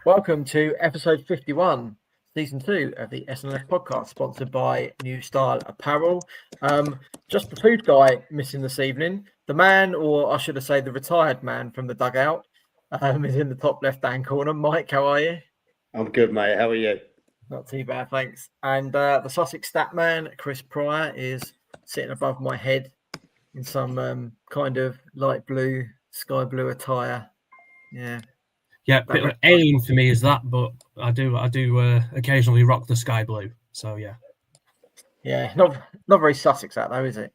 Welcome to episode 51, season 2 of the SNLF podcast, sponsored by New Style Apparel. Just the food guy missing this evening. The man, or I should have said the retired man from the dugout, is in the top left-hand corner. Mike, how are you? I'm good, mate. How are you? Not too bad, thanks. And the Sussex stat man, Chris Pryor, is sitting above my head in some kind of light blue, sky blue attire. Yeah. Yeah, a bit of alien for me is that, but I do occasionally rock the sky blue. So yeah. Yeah, not very Sussex that though, is it?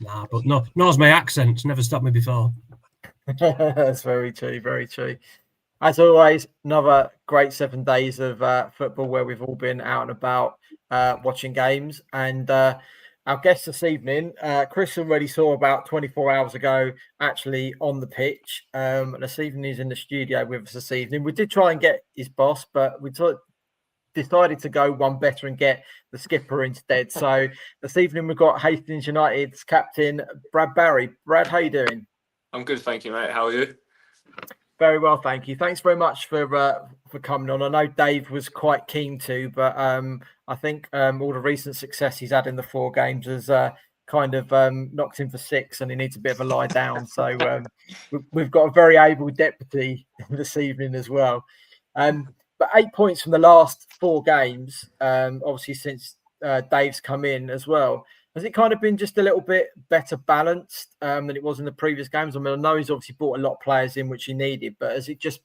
Nah, but nor's my accent. Never stopped me before. That's very true, very true. As always, another great 7 days of football where we've all been out and about watching games. And our guest this evening, Chris already saw about 24 hours ago, actually on the pitch. This evening he's in the studio with us this evening. We did try and get his boss, but we decided to go one better and get the skipper instead. So this evening we've got Hastings United's captain, Brad Barry. Brad, how you doing? I'm good, thank you, mate. How are you? Very well, thank you. Thanks very much for coming on. I know Dave was quite keen to, but I think all the recent success he's had in the 4 games has kind of knocked him for 6, and he needs a bit of a lie down. So we've got a very able deputy this evening as well. But 8 points from the last 4 games, obviously since Dave's come in as well. Has it kind of been just a little bit better balanced than it was in the previous games? I mean, I know he's obviously brought a lot of players in, which he needed, but has it just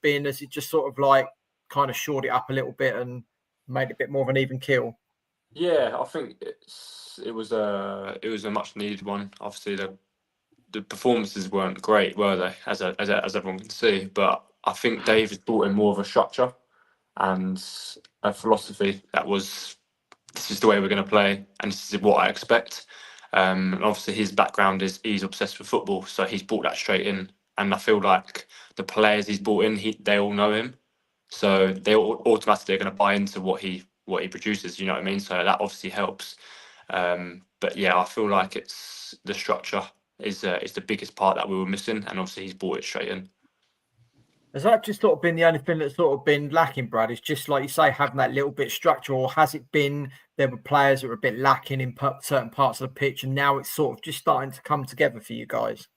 sort of like kind of shored it up a little bit and made it a bit more of an even kill? Yeah, I think it was a much needed one. Obviously, the performances weren't great, were they? As everyone can see, but I think Dave has brought in more of a structure and a philosophy that was, this is the way we're going to play, and this is what I expect. And obviously, his background is he's obsessed with football, so he's brought that straight in. And I feel like the players he's brought in, they all know him, so they automatically are going to buy into what he produces. You know what I mean? So that obviously helps. But yeah, I feel like it's the structure is the biggest part that we were missing, and obviously he's brought it straight in. Has that just sort of been the only thing that's sort of been lacking, Brad? It's just like you say, having that little bit of structure, or has it been there were players that were a bit lacking in certain parts of the pitch, and now it's sort of just starting to come together for you guys?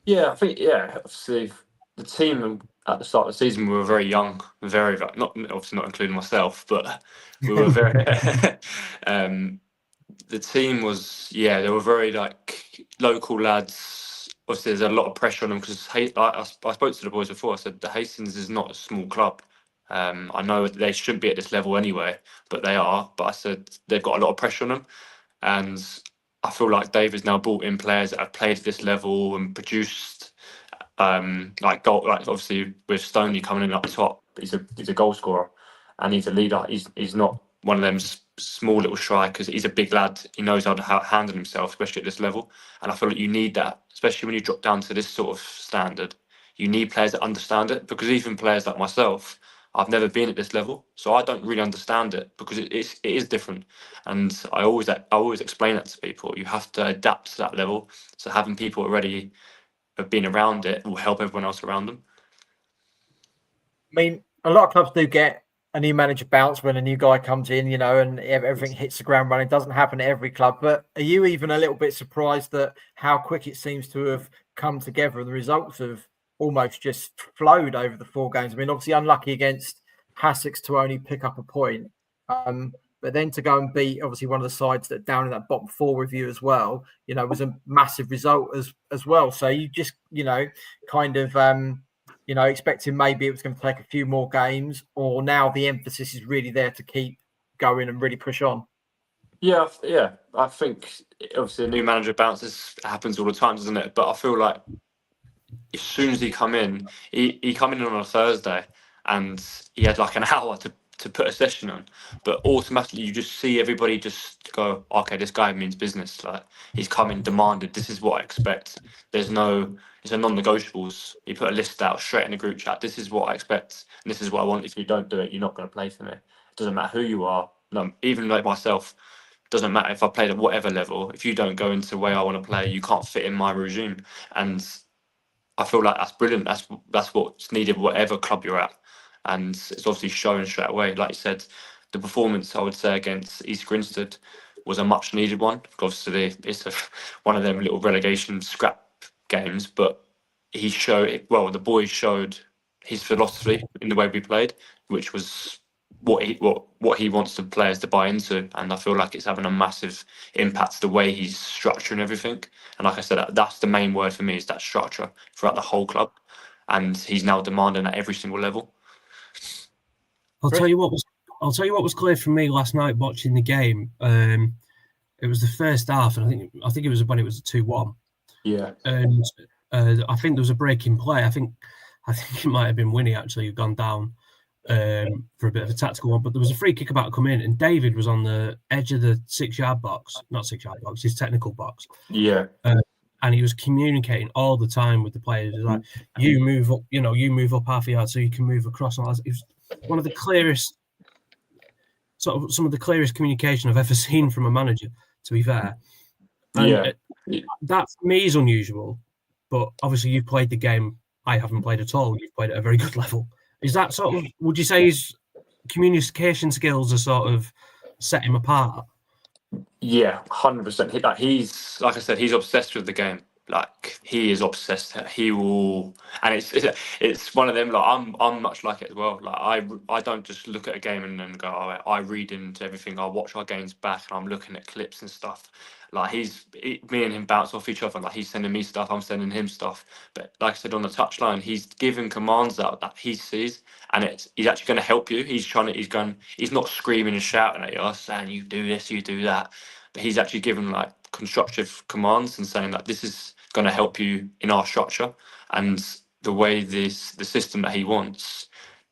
Yeah, I think obviously the team at the start of the season we were very young, very not obviously not including myself, but we were very. The team was they were very like local lads. Obviously, there's a lot of pressure on them because I spoke to the boys before. I said the Hastings is not a small club. I know they shouldn't be at this level anyway, but they are. But I said they've got a lot of pressure on them, and I feel like Dave has now brought in players that have played at this level and produced like obviously with Stoney coming in up top. He's a goal scorer and he's a leader. He's not one of them small little strikers. He's a big lad. He knows how to handle himself, especially at this level. And I feel like you need that, especially when you drop down to this sort of standard. You need players that understand it, because even players like myself, I've never been at this level, so I don't really understand it, because it is different. And I always explain that to people. You have to adapt to that level. So having people already have been around it will help everyone else around them. I mean, a lot of clubs do get a new manager bounce when a new guy comes in, you know, and everything hits the ground running. It doesn't happen at every club, but are you even a little bit surprised at how quick it seems to have come together? The results have almost just flowed over the 4 games. I mean, obviously unlucky against Sussex to only pick up a point, but then to go and beat obviously one of the sides that down in that bottom 4 with you as well, you know, was a massive result as well. So you just, you know, kind of expecting maybe it was going to take a few more games, or now the emphasis is really there to keep going and really push on? Yeah. I think obviously a new manager bounces happens all the time, doesn't it? But I feel like as soon as he come in on a Thursday, and he had like an hour to put a session on, but automatically you just see everybody just go, okay, this guy means business. Like, he's come in, demanded, this is what I expect. It's a non-negotiables. He put a list out straight in the group chat. This is what I expect, and this is what I want. If you don't do it, you're not going to play for me. It doesn't matter who you are. No, even like myself, doesn't matter if I played at whatever level. If you don't go into the way I want to play, you can't fit in my regime. And I feel like that's brilliant. That's what's needed, whatever club you're at. and it's obviously shown straight away. Like you said, the performance, I would say, against East Grinstead was a much needed one. Obviously, it's one of them little relegation scrap games, but the boys showed his philosophy in the way we played, which was what he wants the players to buy into, and I feel like it's having a massive impact to the way he's structuring everything. And like I said, that's the main word for me, is that structure throughout the whole club, and he's now demanding at every single level. I'll tell you what was clear for me last night watching the game. It was the first half, and I think it was when it was a 2-1. Yeah. And I think there was a break in play. I think it might have been Winnie actually who gone down for a bit of a tactical one, but there was a free kick about to come in, and David was on the edge of the 6-yard box, not 6-yard box, his technical box. Yeah. And he was communicating all the time with the players. He was like, you move up, you move up half a yard so you can move across. And it was one of the clearest, some of the clearest communication I've ever seen from a manager, to be fair. And that for me is unusual, but obviously you've played the game. I haven't played at all. You've played at a very good level. Is that sort of, would you say his communication skills are sort of set him apart? Yeah, 100%. He's, like I said, he's obsessed with the game. Like, he is obsessed. He will, and it's one of them. Like, I'm much like it as well. Like, I don't just look at a game and then go. Oh, I read into everything. I watch our games back, and I'm looking at clips and stuff. Like, me and him bounce off each other. Like, he's sending me stuff, I'm sending him stuff. But like I said, on the touchline, he's giving commands out that he sees, and he's actually going to help you. He's not screaming and shouting at you, saying you do this, you do that. But he's actually giving like constructive commands and saying that this is going to help you in our structure, and the way the system that he wants,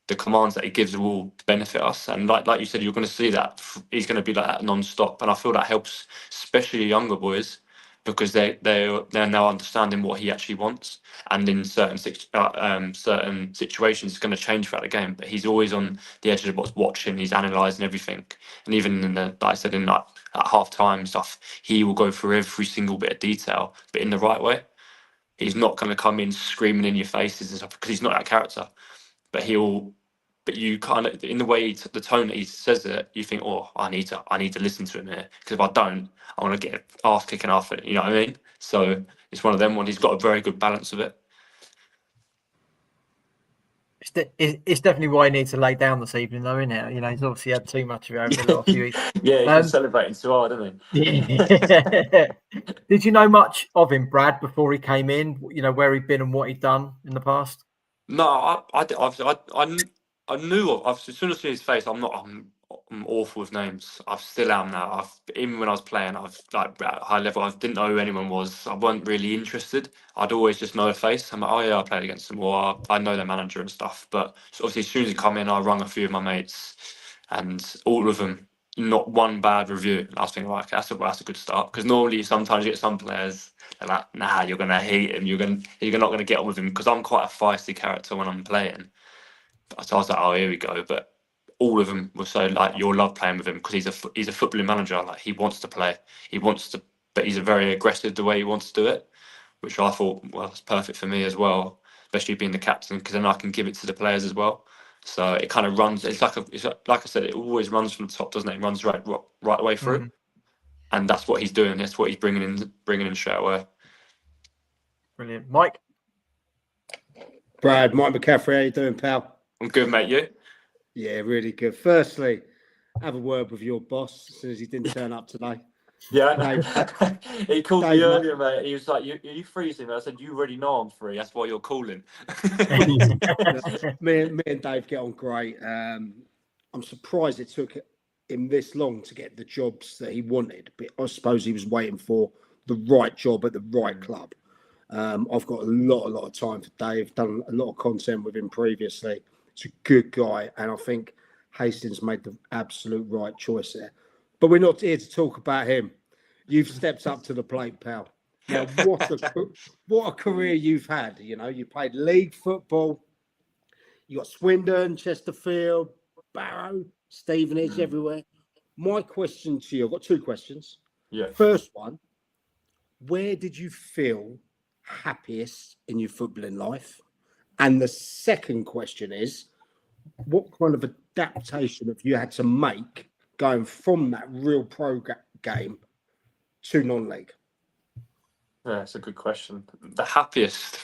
the commands that he gives will benefit us. And like you said, you're going to see that he's going to be like that non-stop, and I feel that helps especially younger boys, because they're now understanding what he actually wants, and in certain situations it's going to change throughout the game, but he's always on the edge of the box watching, he's analysing everything. And even in like I said, in like at half time stuff, he will go through every single bit of detail, but in the right way. He's not going to come in screaming in your faces and stuff, because he's not that character. But you kind of, in the way, the tone that he says it, you think, oh, I need to listen to him here, because if I don't, I want to get ass kicking after it. You know what I mean? So it's one of them. He's got a very good balance of it. It's definitely why he needs to lay down this evening, though, isn't it? He's obviously had too much of it over the last few weeks. Yeah, he's been celebrating too hard, hasn't he? Yeah. Did you know much of him, Brad, before he came in? Where he'd been and what he'd done in the past? No, I knew of. As soon as I see his face, I'm awful with names. I still am now. Even when I was playing, like at high level, I didn't know who anyone was. I wasn't really interested. I'd always just know a face. I'm like, oh yeah, I played against them, or I know their manager and stuff. But obviously, as soon as he come in, I rung a few of my mates, and all of them, not one bad review. And I was thinking, like, that's a good start, because normally sometimes you get some players. They're like, nah, you're gonna hate him. You're not gonna get on with him, because I'm quite a feisty character when I'm playing. So I was like, oh, here we go. But all of them were so like, you'll love playing with him, because he's a footballing manager. Like, he wants to play. But he's a very aggressive the way he wants to do it, which I thought, well, it's perfect for me as well, especially being the captain, because then I can give it to the players as well. So it kind of runs. It's like I said, it always runs from the top, doesn't it? It runs right the way through, and that's what he's doing. That's what he's bringing in straight away. Brilliant, Mike. Brad, Mike McCaffrey, how you doing, pal? I'm good, mate. You? Yeah, really good. Firstly, have a word with your boss as soon as he didn't turn up today. Yeah, he called me earlier, mate. He was like, "Are you free?" I said, "You already know I'm free. That's why you're calling." me and Dave get on great. I'm surprised it took him this long to get the jobs that he wanted, but I suppose he was waiting for the right job at the right club. I've got a lot of time for Dave. Done a lot of content with him previously. He's a good guy, and I think Hastings made the absolute right choice there. But we're not here to talk about him. You've stepped up to the plate, pal. Now, what a career you've had. You played league football. You got Swindon, Chesterfield, Barrow, Stevenage, everywhere. My question to you, I've got two questions. Yeah. First one, where did you feel happiest in your footballing life? And the second question is, what kind of adaptation have you had to make going from that real pro game to non-league? Yeah, that's a good question. The happiest.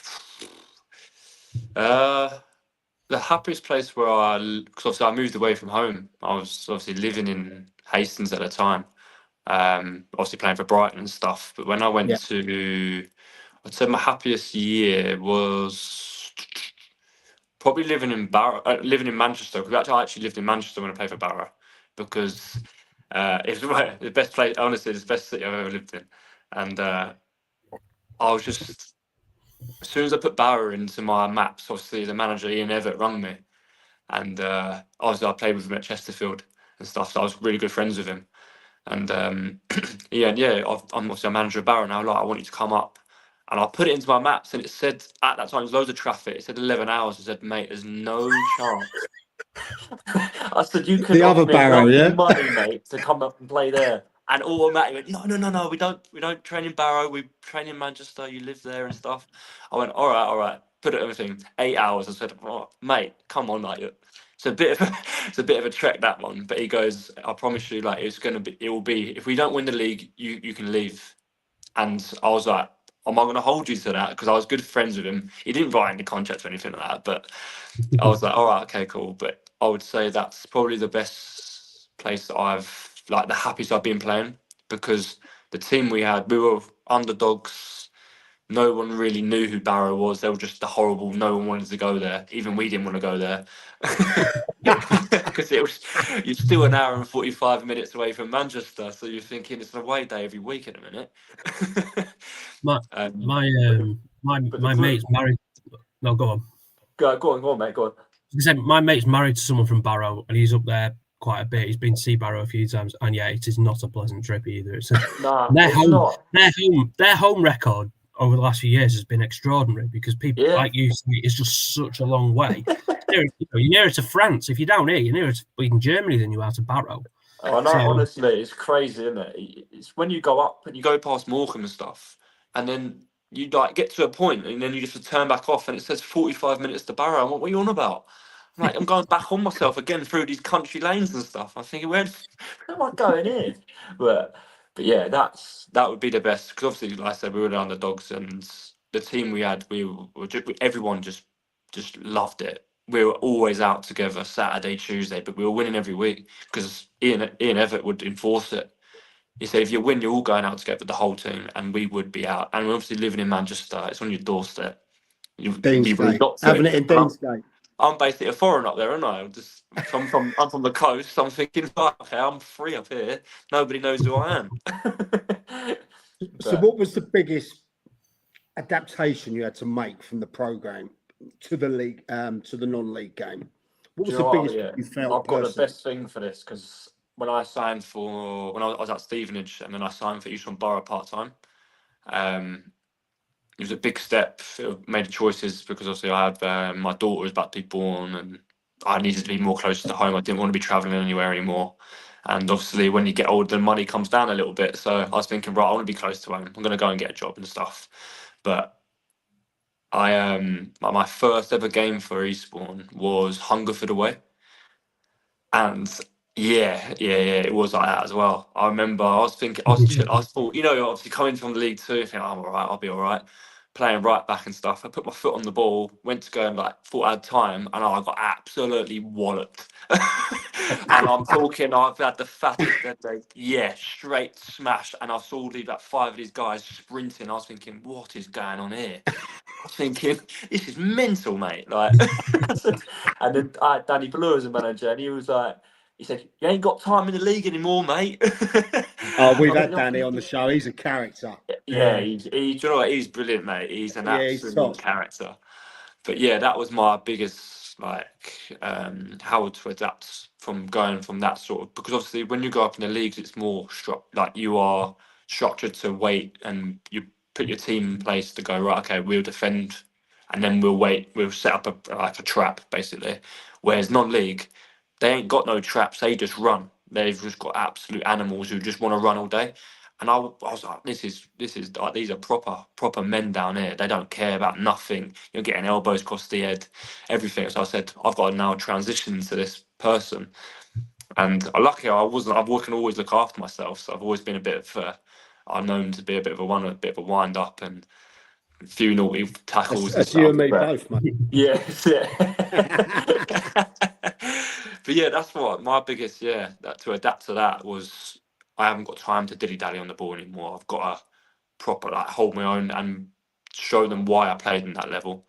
The happiest place where because obviously I moved away from home. I was obviously living in Hastings at the time, obviously playing for Brighton and stuff. But when I went Yeah. to, I'd say my happiest year was probably living in living in Manchester. Because I actually lived in Manchester when I played for Barrow, because it's the best place. Honestly, it's the best city I've ever lived in, and I was just. As soon as I put Barrow into my maps, obviously the manager Ian Evatt rung me, and obviously I played with him at Chesterfield and stuff, so I was really good friends with him. And I'm obviously a manager of Barrow now. Like, I want you to come up, and I put it into my maps, and it said at that time there was loads of traffic. It said 11 hours. I said, mate, there's no chance. I said, you could The offer other me Barrow, enough yeah? money, mate, to come up and play there. And automatically went, no, we don't train in Barrow, we train in Manchester, you live there and stuff. I went, all right, put it everything, 8 hours. I said, oh, mate, come on, like, it's a bit of a trek, that one. But he goes, I promise you, like, it will be, if we don't win the league, you can leave. And I was like, am I going to hold you to that? Because I was good friends with him. He didn't write any contract or anything like that, but I was like, all right, okay, cool. But I would say that's probably the best place that the happiest I've been playing, because the team we had, we were underdogs. No one really knew who Barrow was. They were just the horrible. No one wanted to go there. Even we didn't want to go there, because you're still an hour and 45 minutes away from Manchester. So you're thinking it's an away day every week at a minute. My mate's married. No, go on. Go on, mate. Go on. My mate's married to someone from Barrow, and he's up there quite a bit. He's been to see Barrow a few times, and yeah, it is not a pleasant trip either. It's their home record over the last few years has been extraordinary, because people like you say, it's just such a long way. You're nearer to France. If you're down here, you're nearer to Germany than you are to Barrow. Oh, no, honestly, it's crazy, isn't it? It's when you go up and you go past Morecambe and stuff, and then you like get to a point, and then you just turn back off, and it says 45 minutes to Barrow. I'm like, what are you on about? I'm like, I'm going back on myself again through these country lanes and stuff. I'm thinking, where am I going here? But yeah, that would be the best, because obviously, like I said, we were the underdogs, and the team we had, everyone just loved it. We were always out together Saturday, Tuesday, but we were winning every week, because Ian Evatt would enforce it. He said, if you win, you're all going out together, the whole team, and we would be out. And we're obviously living in Manchester. It's on your doorstep. Deansgate. Having it in Deansgate. I'm basically a foreigner up there, aren't I? I'm from the coast. I'm thinking, okay, I'm free up here. Nobody knows who I am. So what was the biggest adaptation you had to make from the program to the league, to the non-league game? What was the biggest you felt? I've got the best thing for this, because when I was at Stevenage, and then I signed for Eastbourne Borough part-time, it was a big step. It made choices, because obviously I had my daughter was about to be born, and I needed to be more closer to home. I didn't want to be travelling anywhere anymore. And obviously, when you get older, the money comes down a little bit. So I was thinking, right, I want to be close to home. I'm going to go and get a job and stuff. But my first ever game for Eastbourne was Hungerford away, and yeah, it was like that as well. I remember I was thinking, I thought, obviously coming from the League Two, I think, I'm all right, I'll be all right. Playing right back and stuff. I put my foot on the ball, went to go and thought I had time, and I got absolutely walloped. And I'm talking, I've had the fattest dead day. Yeah, straight smash. And I saw that 5 of these guys sprinting. I was thinking, what is going on here? I was thinking, this is mental, mate. Like, and then I had Danny Blue as a manager, and he said, you ain't got time in the league anymore, mate. We've had Danny on the show. He's a character. Yeah, do you know what? He's brilliant, mate. He's an absolute character. But yeah, that was my biggest, how to adapt from going from that sort of, because obviously when you go up in the leagues, it's more you are structured to wait, and you put your team in place to go, right, okay, we'll defend, and then we'll set up a trap, basically. Whereas non-league, they ain't got no traps, they just run. They've just got absolute animals who just want to run all day. And I was like, this is like, these are proper men down here. They don't care about nothing. You're getting elbows across the head, everything. So I said, I've got to now transition to this person. And luckily, I can always look after myself. So I've always been a bit of, I'm known to be a bit of a wind up and a few naughty tackles and That's stuff. you and me both, mate. Yeah, but yeah, that's what my biggest that to adapt to that was I haven't got time to dilly dally on the ball anymore. I've got to proper like hold my own and show them why I played in that level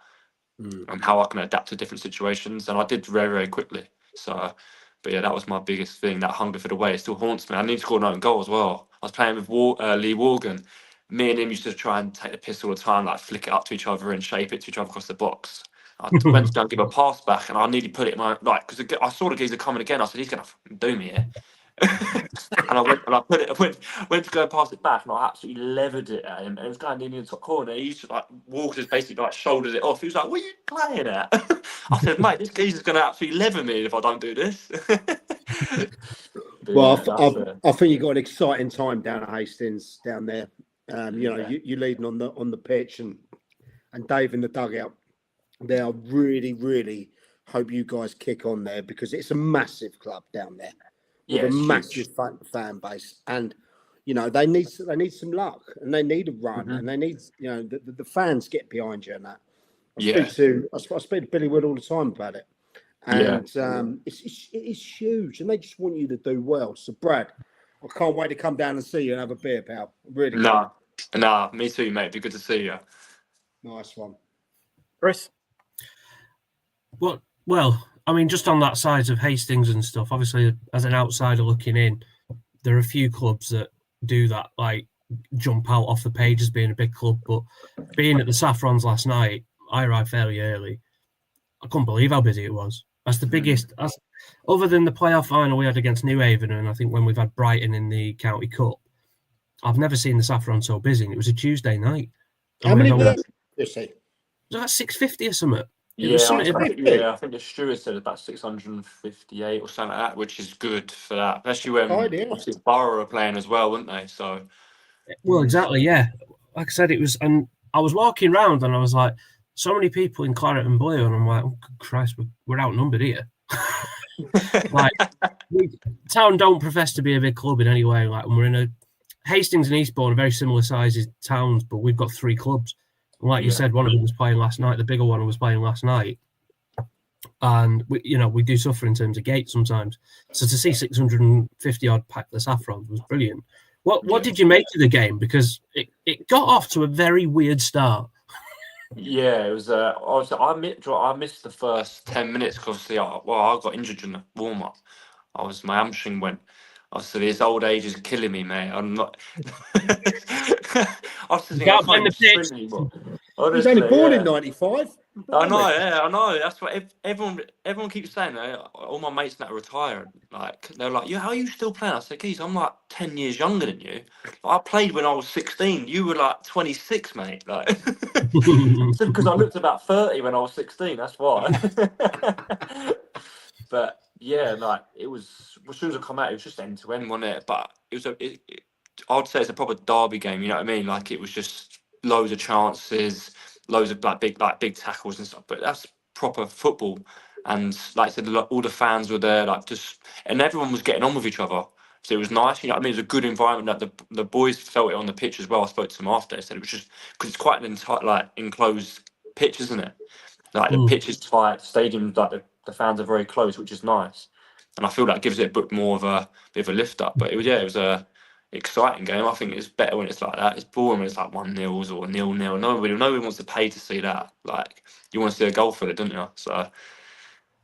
and how I can adapt to different situations. And I did very, very quickly. So, but yeah, that was my biggest thing. That hunger for the way, it still haunts me. I need to score an own goal as well. I was playing with Lee Morgan. Me and him used to try and take the piss all the time, like flick it up to each other and shape it to each other across the box. I went to go and give a pass back, and I nearly put it in my because I saw the geezer coming again. I said, "He's gonna fucking do me here." And I went and I put it. Went to go and pass it back, and I absolutely levered it at him. And it was going in the top corner. He just like Walker's basically like shouldered it off. He was like, "What are you playing at?" I said, "Mate, this geezer's gonna absolutely lever me if I don't do this." Well, I think you got an exciting time down at Hastings down there. You know, you leading on the pitch and Dave in the dugout. They are really hope you guys kick on there because it's a massive club down there with a massive fan base, and you know they need some luck and they need a run and they need the fans get behind you and that. I speak to Billy Wood all the time about it, and it is huge and they just want you to do well. So Brad, I can't wait to come down and see you and have a beer, pal. Really. Nah, me too, mate. Be good to see you. Nice one, Chris. Well, I mean, just on that side of Hastings and stuff, obviously, as an outsider looking in, there are a few clubs that do that, like jump out off the page as being a big club. But being at the Saffrons last night, I arrived fairly early. I couldn't believe how busy it was. That's the biggest, other than the playoff final we had against New Haven, and I think when we've had Brighton in the County Cup, I've never seen the Saffron so busy. And it was a Tuesday night. How many were there? Was that 650 or something? I think the steward said about 658 or something like that, which is good for that. Especially when obviously Borough are playing as well, weren't they? So, well, exactly, yeah. Like I said, it was, and I was walking around and I was like, so many people in claret and blue, and I'm like, oh, good Christ, we're outnumbered here. Like, town don't profess to be a big club in any way. Like, we're in Hastings and Eastbourne are very similar sizes towns, but we've got 3 clubs. And like you said, one of them was playing last night. The bigger one was playing last night. And, we do suffer in terms of gates sometimes. So to see 650 odd pack the Saffrons was brilliant. What did you make of the game? Because it got off to a very weird start. Yeah, it was. I missed the first 10 minutes because I got injured in the warm up. My hamstring went. I said, this old age is killing me, mate. I'm not. I was thinking, I can't sprint anymore. He was only born in 95. I know. That's what everyone keeps saying. All my mates that are retired, like they're like, "Yeah, how are you still playing?" I said, "Geez, I'm like 10 years younger than you. I played when I was 16. You were like 26, mate." Like, because I looked about 30 when I was 16. That's why. But yeah, like it was. As soon as I come out, it was just end to end, wasn't it? But it was I'd say it's a proper derby game. You know what I mean? Like it was just loads of chances, loads of big tackles and stuff. But that's proper football. And like I said, all the fans were there, and everyone was getting on with each other. So it was nice. You know what I mean? It was a good environment. That the boys felt it on the pitch as well. I spoke to them after. They said it was just because it's quite an entire enclosed pitch, isn't it? Like the pitch is tight, stadium, the fans are very close, which is nice. And I feel that gives it a bit more of a lift up. But it was a exciting game. I think it's better when it's like that. It's boring when it's like 1-0 or 0-0. Nobody wants to pay to see that. Like you want to see a goal for it, don't you? So.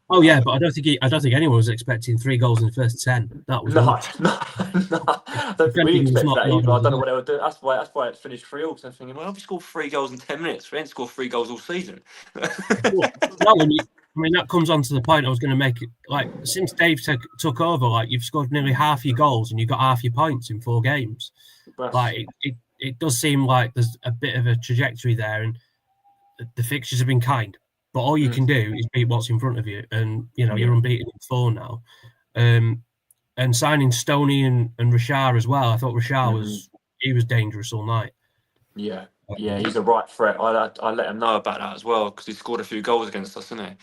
Oh yeah, but I don't think anyone was expecting 3 goals in the first 10. That was no. I don't think we expect that either. I don't know what they were doing. That's why it finished 3-0. Because I'm thinking, well, if we scored 3 goals in 10 minutes, we ain't scored 3 goals all season. That comes on to the point I was going to make. Like since Dave took over, like you've scored nearly half your goals and you've got half your points in 4 games. Like it does seem like there's a bit of a trajectory there, and the fixtures have been kind. But all you can do is beat what's in front of you, and you're unbeaten in 4 now. And signing Stoney and Rashard as well. I thought Rashard was he was dangerous all night. Yeah, he's a right threat. I let him know about that as well because he scored a few goals against us, didn't he?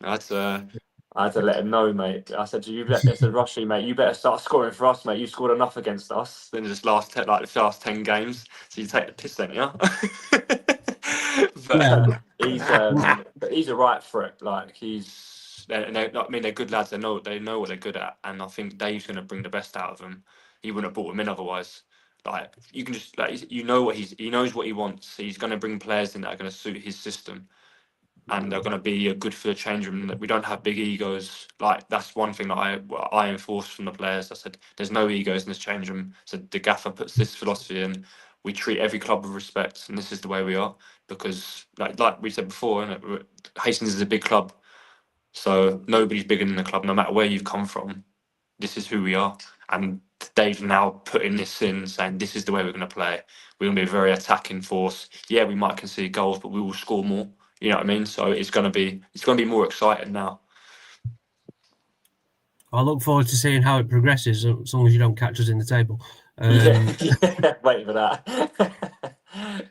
I had to let him know, mate. I said, I said, Rushy, mate, you better start scoring for us, mate. You scored enough against us in the last 10 games, so you take the piss, don't you? But he's a right threat. Like they're good lads. They know what they're good at, and I think Dave's going to bring the best out of them. He wouldn't have brought him in otherwise. Like you can just he knows what he wants. He's going to bring players in that are going to suit his system, and they're going to be good for the change room. We don't have big egos. Like that's one thing that I enforced from the players. I said, "There's no egos in this change room." So the gaffer puts this philosophy in. We treat every club with respect, and this is the way we are. Because, like we said before, Hastings is a big club, so nobody's bigger than the club. No matter where you've come from, this is who we are. And Dave's now putting this in, saying this is the way we're going to play. We're going to be a very attacking force. Yeah, we might concede goals, but we will score more. You know what I mean? So it's going to be more exciting now. I look forward to seeing how it progresses, as long as you don't catch us in the table. Wait for that.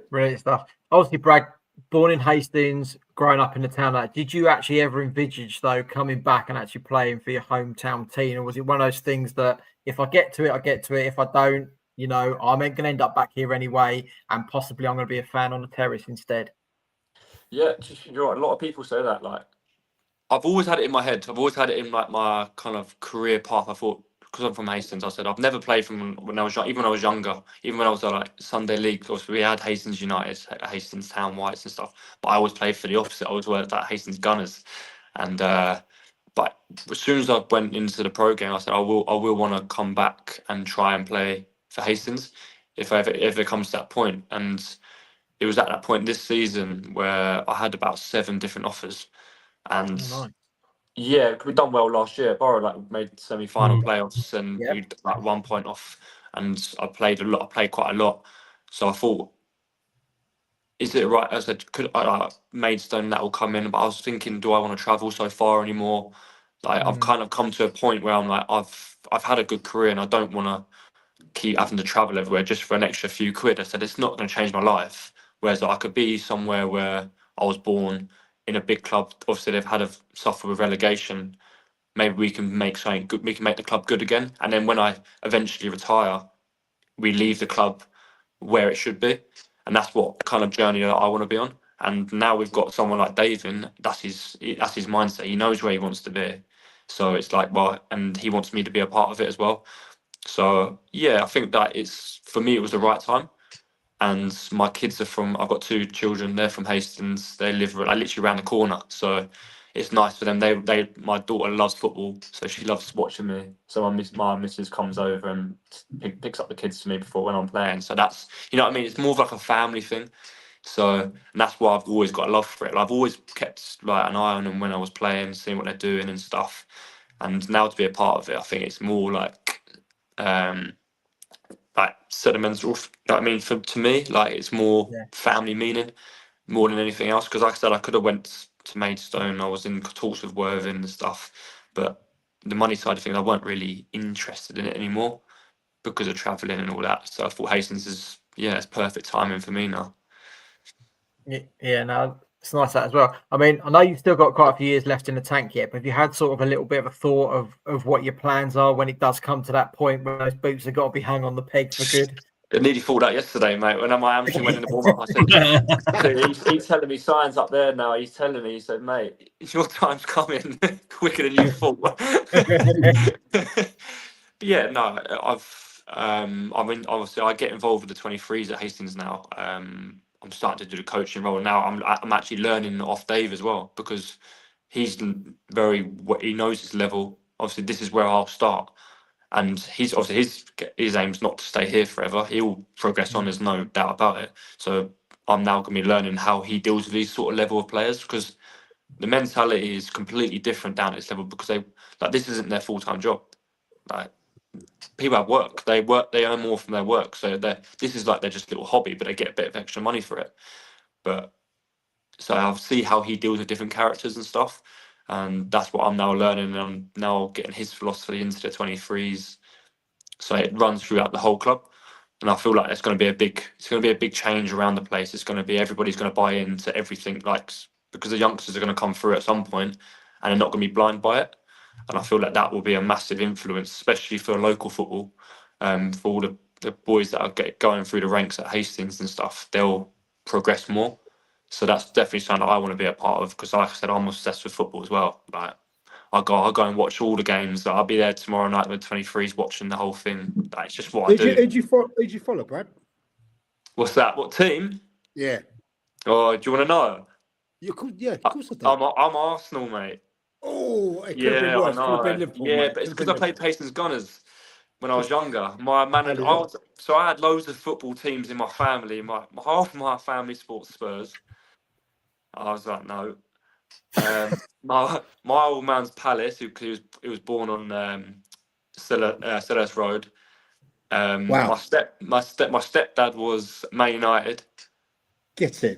Brilliant stuff. Obviously, Brad, born in Hastings, growing up in the town. Did you actually ever envisage, though, coming back and actually playing for your hometown team? Or was it one of those things that if I get to it, I get to it. If I don't, I'm going to end up back here anyway, and possibly I'm going to be a fan on the terrace instead? Yeah, you're right. A lot of people say that. Like, I've always had it in my head. I've always had it in like my kind of career path. I thought, because I'm from Hastings, I said I've never played from when I was young, even when I was younger, even when I was like Sunday League. Of we had Hastings United, Hastings Town Whites and stuff, but I always played for the opposite. I always worked at Hastings Gunners, and but as soon as I went into the pro game, I said I will want to come back and try and play for Hastings if it comes to that point. And it was at that point this season where I had about 7 different offers, and yeah, we done well last year. Borough made semi-final playoffs, and we like 1 point off. And I played a lot. I played quite a lot, so I thought, is it right? I said, could I Maidstone that will come in? But I was thinking, do I want to travel so far anymore? Like I've kind of come to a point where I'm like, I've had a good career, and I don't want to keep having to travel everywhere just for an extra few quid. I said, it's not going to change my life. Whereas I could be somewhere where I was born in a big club. Obviously, they've had to suffer with relegation. Maybe we can make something good. We can make the club good again. And then when I eventually retire, we leave the club where it should be. And that's what kind of journey that I want to be on. And now we've got someone like Dave in. That's his mindset. He knows where he wants to be. So it's like, well, and he wants me to be a part of it as well. So yeah, I think that for me, it was the right time. And my kids I've got 2 children. They're from Hastings. They live literally around the corner. So it's nice for them. My daughter loves football, so she loves watching me. So my missus comes over and picks up the kids for me when I'm playing. So that's, you know what I mean? It's more of like a family thing. So, and that's why I've always got a love for it. I've always kept like an eye on them when I was playing, seeing what they're doing and stuff. And now to be a part of it, I think it's more like sentimental. You know what I mean? To me, like it's more family meaning more than anything else. Because like I said, I could have went to Maidstone. I was in talks with Worthing and stuff, but the money side of things, I weren't really interested in it anymore because of travelling and all that. So I thought Hastings it's perfect timing for me now. Yeah, no, it's nice that as well. I mean, I know you've still got quite a few years left in the tank yet, but have you had sort of a little bit of a thought of what your plans are when it does come to that point where those boots have got to be hung on the peg for good? I nearly thought out yesterday, mate. When my hamstring went in the warm-up, I said, he's telling me signs up there now. He's telling me, he said, mate, your time's coming quicker than you thought. Yeah, no, obviously I get involved with the 23s at Hastings now. I'm starting to do the coaching role now. I'm actually learning off Dave as well, because he knows his level. Obviously, this is where I'll start. And he's obviously his aim's not to stay here forever. He'll progress on. There's no doubt about it. So I'm now going to be learning how he deals with these sort of level of players, because the mentality is completely different down at this level, because this isn't their full-time job. Like, people have work. They earn more from their work. So this is like their just little hobby, but they get a bit of extra money for it. But so I'll see how he deals with different characters and stuff. And that's what I'm now learning. And I'm now getting his philosophy into the 23s. so it runs throughout the whole club. And I feel like it's going to be a big change around the place. It's going to be everybody's going to buy into everything, like, because the youngsters are going to come through at some point, and they're not going to be blind by it. And I feel like that will be a massive influence, especially for local football, for all the boys that are going through the ranks at Hastings and stuff. They'll progress more. So that's definitely something that I want to be a part of, because, like I said, I'm obsessed with football as well. Like, I'll go and watch all the games. I'll be there tomorrow night with 23s watching the whole thing. Like, it's just what I do. Who'd you follow, Brad? What's that? What team? Yeah. Oh, do you want to know? Of course I do. I'm Arsenal, mate. Oh, it could have been worse. Could have been Liverpool, yeah, mate. but it's because I played Pacers Gunners when I was younger. So I had loads of football teams in my family. Half of my family sports Spurs. I was like, no. My old man's Palace, he was born on Selhurst Road. Wow. My stepdad was Man United. Get in.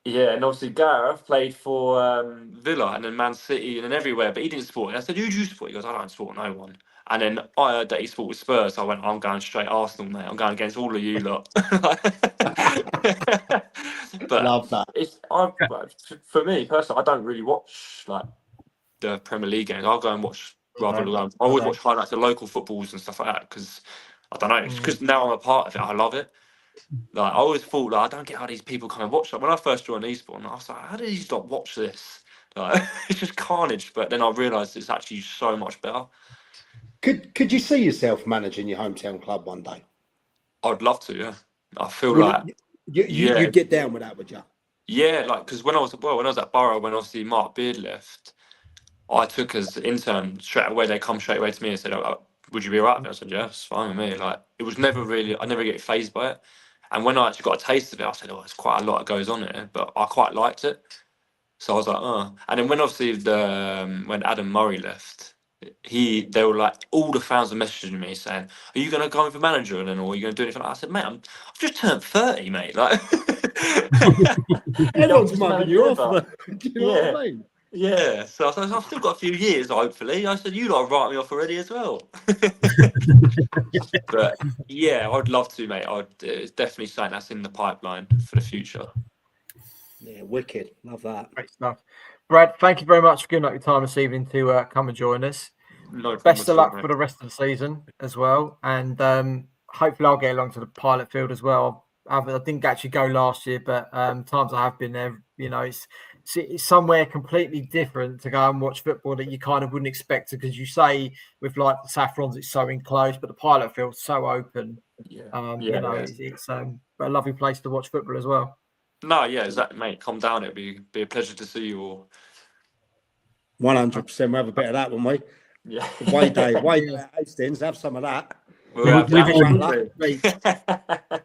Yeah, and obviously Gareth played for Villa and then Man City and then everywhere, but he didn't support it. I said, "Who do you support?" He goes, "I don't support no one." And then I heard that he supported Spurs. So I went, "I'm going straight Arsenal, mate. I'm going against all of you lot." But Love that. For me personally, I don't really watch like the Premier League games. I'll go and watch I always watch highlights of local footballs and stuff like that, because I don't know. It's because now I'm a part of it. I love it. Like, I always thought, like, I don't get how these people come and watch that. When I first joined eSport, I was like, how did you not watch this? Like, it's just carnage. But then I realised it's actually so much better. Could you see yourself managing your hometown club one day? I'd love to, yeah. I feel like you'd get down with that, would you? Yeah, like, because when I was at Borough, when obviously Mark Beard left, I took as intern straight away. They come straight away to me and said, "Oh, would you be alright?" I said, "Yeah, it's fine with me." Like, it was never really, I never get phased by it. And when I actually got a taste of it, I said, "Oh, it's quite a lot that goes on here," but I quite liked it. So I was like, "Oh." And then when obviously when Adam Murray left, they were like, all the fans were messaging me saying, "Are you going to go in for manager?" And then, "Or are you going to do anything?" I said, "Mate, I've just turned 30, mate." Like, everyone's mugging you off. Do you know what I mean? Yeah, so I said, I've still got a few years, hopefully. I said, you lot have write me off already as well. But yeah, I'd love to, mate. It's definitely something that's in the pipeline for the future. Yeah, wicked. Love that. Great stuff. Brad, thank you very much for giving up your time this evening to come and join us. No problem. Best of luck for the rest of the season as well. And hopefully I'll get along to the pilot field as well. I didn't actually go last year, but times I have been there, it's somewhere completely different to go and watch football that you kind of wouldn't expect, because you say with like the Saffrons, it's so enclosed, but the pilot field's so open. It's a lovely place to watch football as well. No, yeah, exactly, mate. Come down. It'd be a pleasure to see you all. 100%. We'll have a bit of that, won't we? Yeah. Way day at Hastings. Have some of that.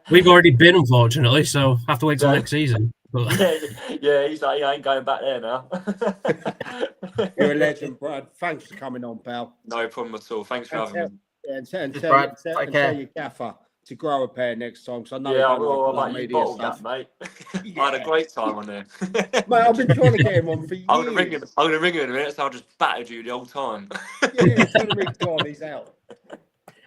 We've already been, unfortunately, so have to wait till next season. Yeah, he's like, I ain't going back there now. You're a legend, Brad. Thanks for coming on, pal. No problem at all. Thanks for having me. And tell your gaffer to grow a pair next time, because I know you bottle gap, mate. Yeah. I had a great time on there. Mate, I've been trying to get him on for years. I'm gonna ring him in a minute, so I'll just battered you the whole time. Yeah, tell him he's gone, he's out.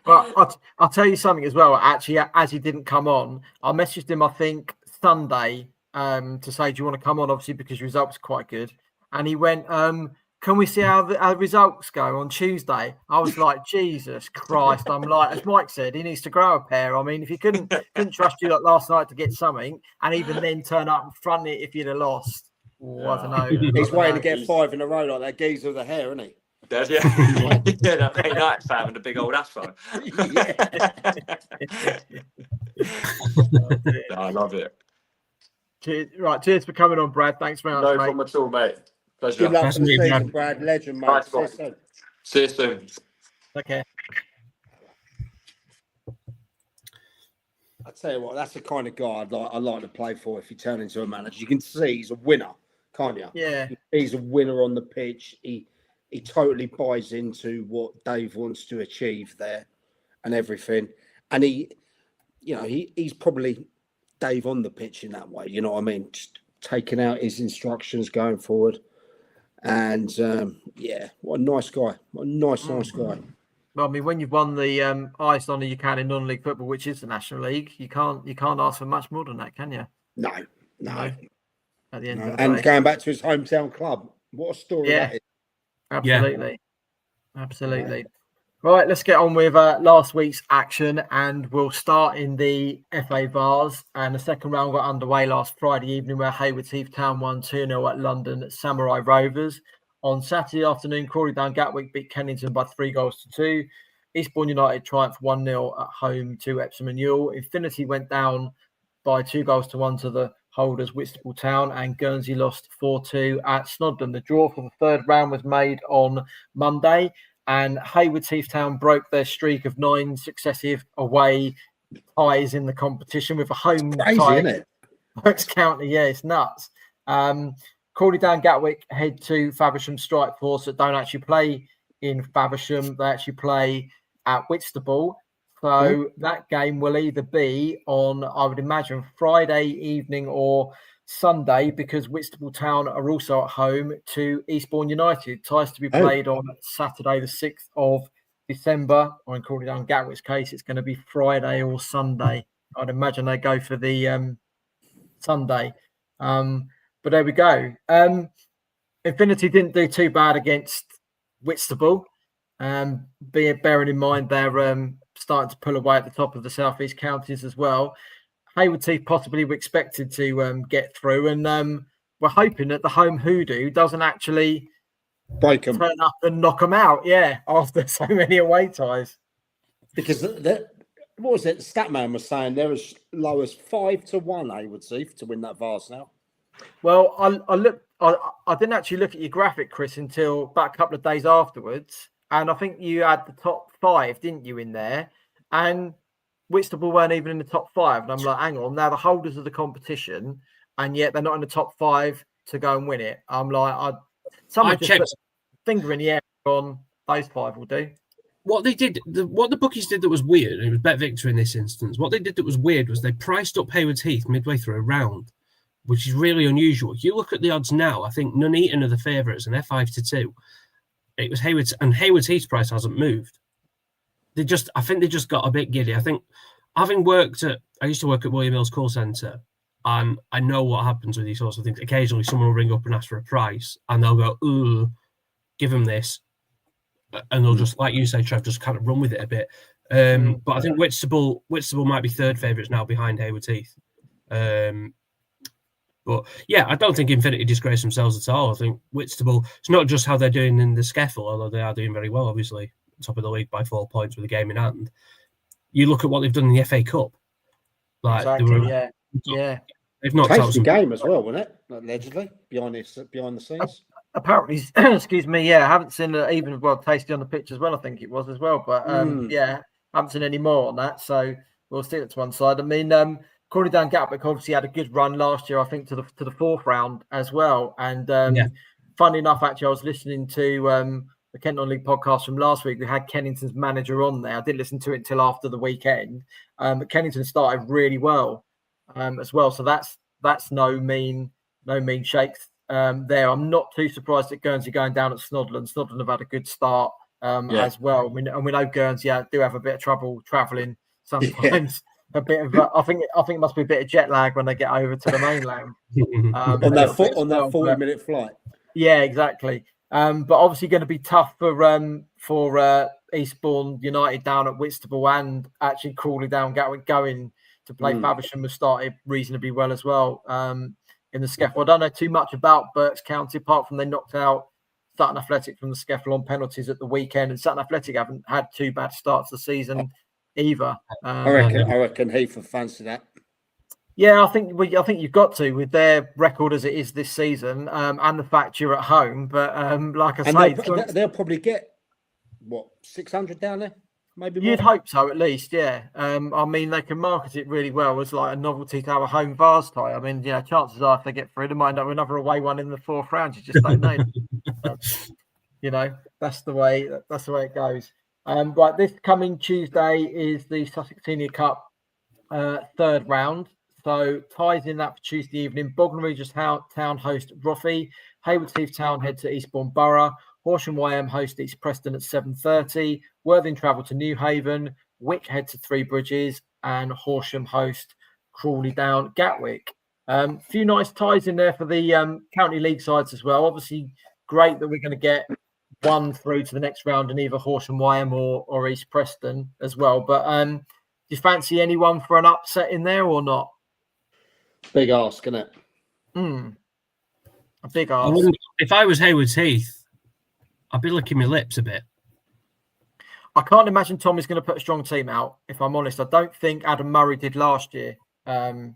Well, I'll tell you something as well. Actually, as he didn't come on, I messaged him, I think, Sunday to say, "Do you want to come on?" Obviously, because your results are quite good. And he went, "Can we see how the results go on Tuesday?" I was like, Jesus Christ. I'm like, as Mike said, he needs to grow a pair. I mean, if he couldn't trust you like last night to get something, and even then turn up and front it if you'd have lost. I don't know. He's waiting to get 5 in a row like that geezer with the hair, isn't he? Yeah, that Man United fan with the big old afro. I love it. Cheers for coming on, Brad. Thanks very much, mate. No problem at all, mate. Pleasure. Good luck for the season, Brad. Legend, mate. See you soon. Okay. I tell you what, that's the kind of guy I'd like to play for if you turn into a manager. You can see he's a winner, can't you? Yeah. He's a winner on the pitch. He totally buys into what Dave wants to achieve there and everything. And he's probably Dave on the pitch in that way. You know what I mean? Just taking out his instructions going forward. And what a nice guy. What a nice guy. Well, I mean, when you've won the highest honour you can in non-league football, which is the National League, you can't ask for much more than that, can you? No. You know, at the end of the And day. going back to his hometown club, what a story that is. Absolutely. Absolutely. Right, let's get on with last week's action, and we'll start in the FA Vars. And the second round got underway last Friday evening, where Haywards Heath Town won 2-0 at London Samurai Rovers. On Saturday afternoon, Crawley Down Gatwick beat Kennington by 3-2. Eastbourne United triumphed 1-0 at home to Epsom and Ewell. Infinity went down by 2-1 to the holders Whitstable Town, and Guernsey lost 4-2 at Snodden. The draw for the third round was made on Monday, and Haywards Heath Town broke their streak of 9 successive away ties in the competition with a home Crazy, tie. isn't it? Berks County, yeah, it's nuts. Crawley Down Gatwick head to Faversham Strike Force that don't actually play in Faversham. They actually play at Whitstable. So that game will either be on, I would imagine, Friday evening or Sunday, because Whitstable Town are also at home to Eastbourne United. Ties to be played on Saturday, the 6th of December, or in Crawley Down Gatwick's case, it's going to be Friday or Sunday. I'd imagine they go for the Sunday. But there we go. Infinity didn't do too bad against Whitstable. Bearing in mind they're starting to pull away at the top of the South East counties as well. Haywards Heath possibly were expected to get through, and we're hoping that the home hoodoo doesn't actually break them, turn up and knock them out. Yeah, after so many away ties. Because what was it? Statman was saying they're as low as 5-1 Haywards Heath to win that Vars now. Well, I didn't actually look at your graphic, Chris, until about a couple of days afterwards. And I think you had the top 5, didn't you, in there? And Whitstable weren't even in the top 5. And I'm like, hang on, now the holders of the competition, and yet they're not in the top 5 to go and win it. I'm like, someone just put a finger in the air on those 5 will do. What they did, what the bookies did that was weird, and it was Bet Victor in this instance, what they did that was weird was they priced up Haywards Heath midway through a round, which is really unusual. If you look at the odds now, I think Nuneaton are the favourites, and they're 5-2. It was Haywards, and Haywards Heath's price hasn't moved. I think they just got a bit giddy. I think, I used to work at William Hill's call centre, and I know what happens with these sorts of things. Occasionally, someone will ring up and ask for a price, and they'll go, "Ooh, give them this," and they'll just, like you say, Trev, just kind of run with it a bit. But I think Whitstable might be third favourites now behind Haywards Heath. But yeah, I don't think Infinity disgrace themselves at all. I think Whitstable, it's not just how they're doing in the Skeffel, although they are doing very well, obviously, top of the league by 4 points with a game in hand. You look at what they've done in the FA Cup. Like, Exactly, They've knocked out some game as well, wasn't it? Allegedly, behind the scenes. Apparently, excuse me, I haven't seen even Tasty on the pitch as well, I think it was as well. But I haven't seen any more on that, so we'll stick it to one side. I mean, Crawley Down Gatwick obviously had a good run last year, I think, to the 4th round as well. And funny enough, actually, I was listening to the Kent Non-League podcast from last week. We had Kennington's manager on there. I didn't listen to it until after the weekend. But Kennington started really well as well. So that's no mean shakes there. I'm not too surprised at Guernsey going down at Snodland. Snodland have had a good start as well. We know Guernsey do have a bit of trouble travelling sometimes. A bit of, I think it must be a bit of jet lag when they get over to the mainland on that 40-minute flight. Yeah, exactly. But obviously going to be tough for Eastbourne United down at Whitstable, and actually Crawley Down Gatwick going to play Faversham has started reasonably well as well in the Skeffel. I don't know too much about Berks County apart from they knocked out Sutton Athletic from the Skeffel on penalties at the weekend, and Sutton Athletic haven't had 2 bad starts to the season either. I reckon Heath have fancied that. Yeah, I think you've got to, with their record as it is this season, and the fact you're at home. But like I say, they'll probably get 600 down there, maybe more. You'd hope so, at least. Yeah. I mean, they can market it really well as like a novelty to have a home Vars tie. I mean, chances are if they get through, they might end up with another away one in the 4th round. You just don't know. That's the way it goes. Right, this coming Tuesday is the Sussex Senior Cup 3rd round. So ties in that for Tuesday evening. Bognor Regis Town host Roffey. Haywards Heath Town head to Eastbourne Borough. Horsham YM host East Preston at 7:30. Worthing travel to New Haven. Wick head to Three Bridges. And Horsham host Crawley Down Gatwick. Few nice ties in there for the county league sides as well. Obviously, great that we're going to get one through to the next round in either Horsham YM or East Preston as well. But do you fancy anyone for an upset in there or not? Big ask, isn't it? A big ask. If I was Haywards Heath, I'd be licking my lips a bit. I can't imagine Tommy's going to put a strong team out, if I'm honest. I don't think Adam Murray did last year for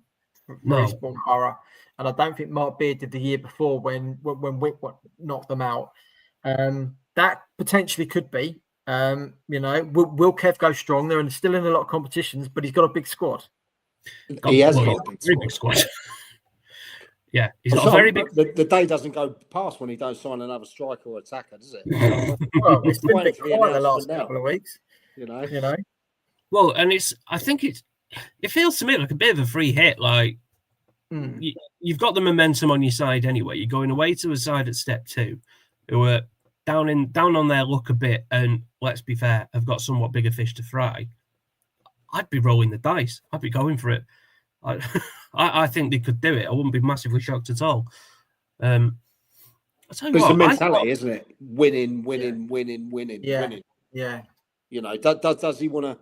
Eastbourne Borough. And I don't think Mark Beard did the year before when Wick knocked them out. That potentially could be. Will Kev go strong? They're still in a lot of competitions, but he's got a big squad. He has got a big squad. Yeah, he's got a very big. The day doesn't go past when he don't sign another striker or attacker, does it? Well, it's been a bit quiet the last couple of weeks. You know. Well, and I think it feels to me like a bit of a free hit. Like you've got the momentum on your side anyway. You're going away to a side at step 2 who are down on their luck a bit, and let's be fair, have got somewhat bigger fish to fry. I'd be rolling the dice. I'd be going for it. I think they could do it. I wouldn't be massively shocked at all. It's the mentality, isn't it? Winning. Yeah. Does he want to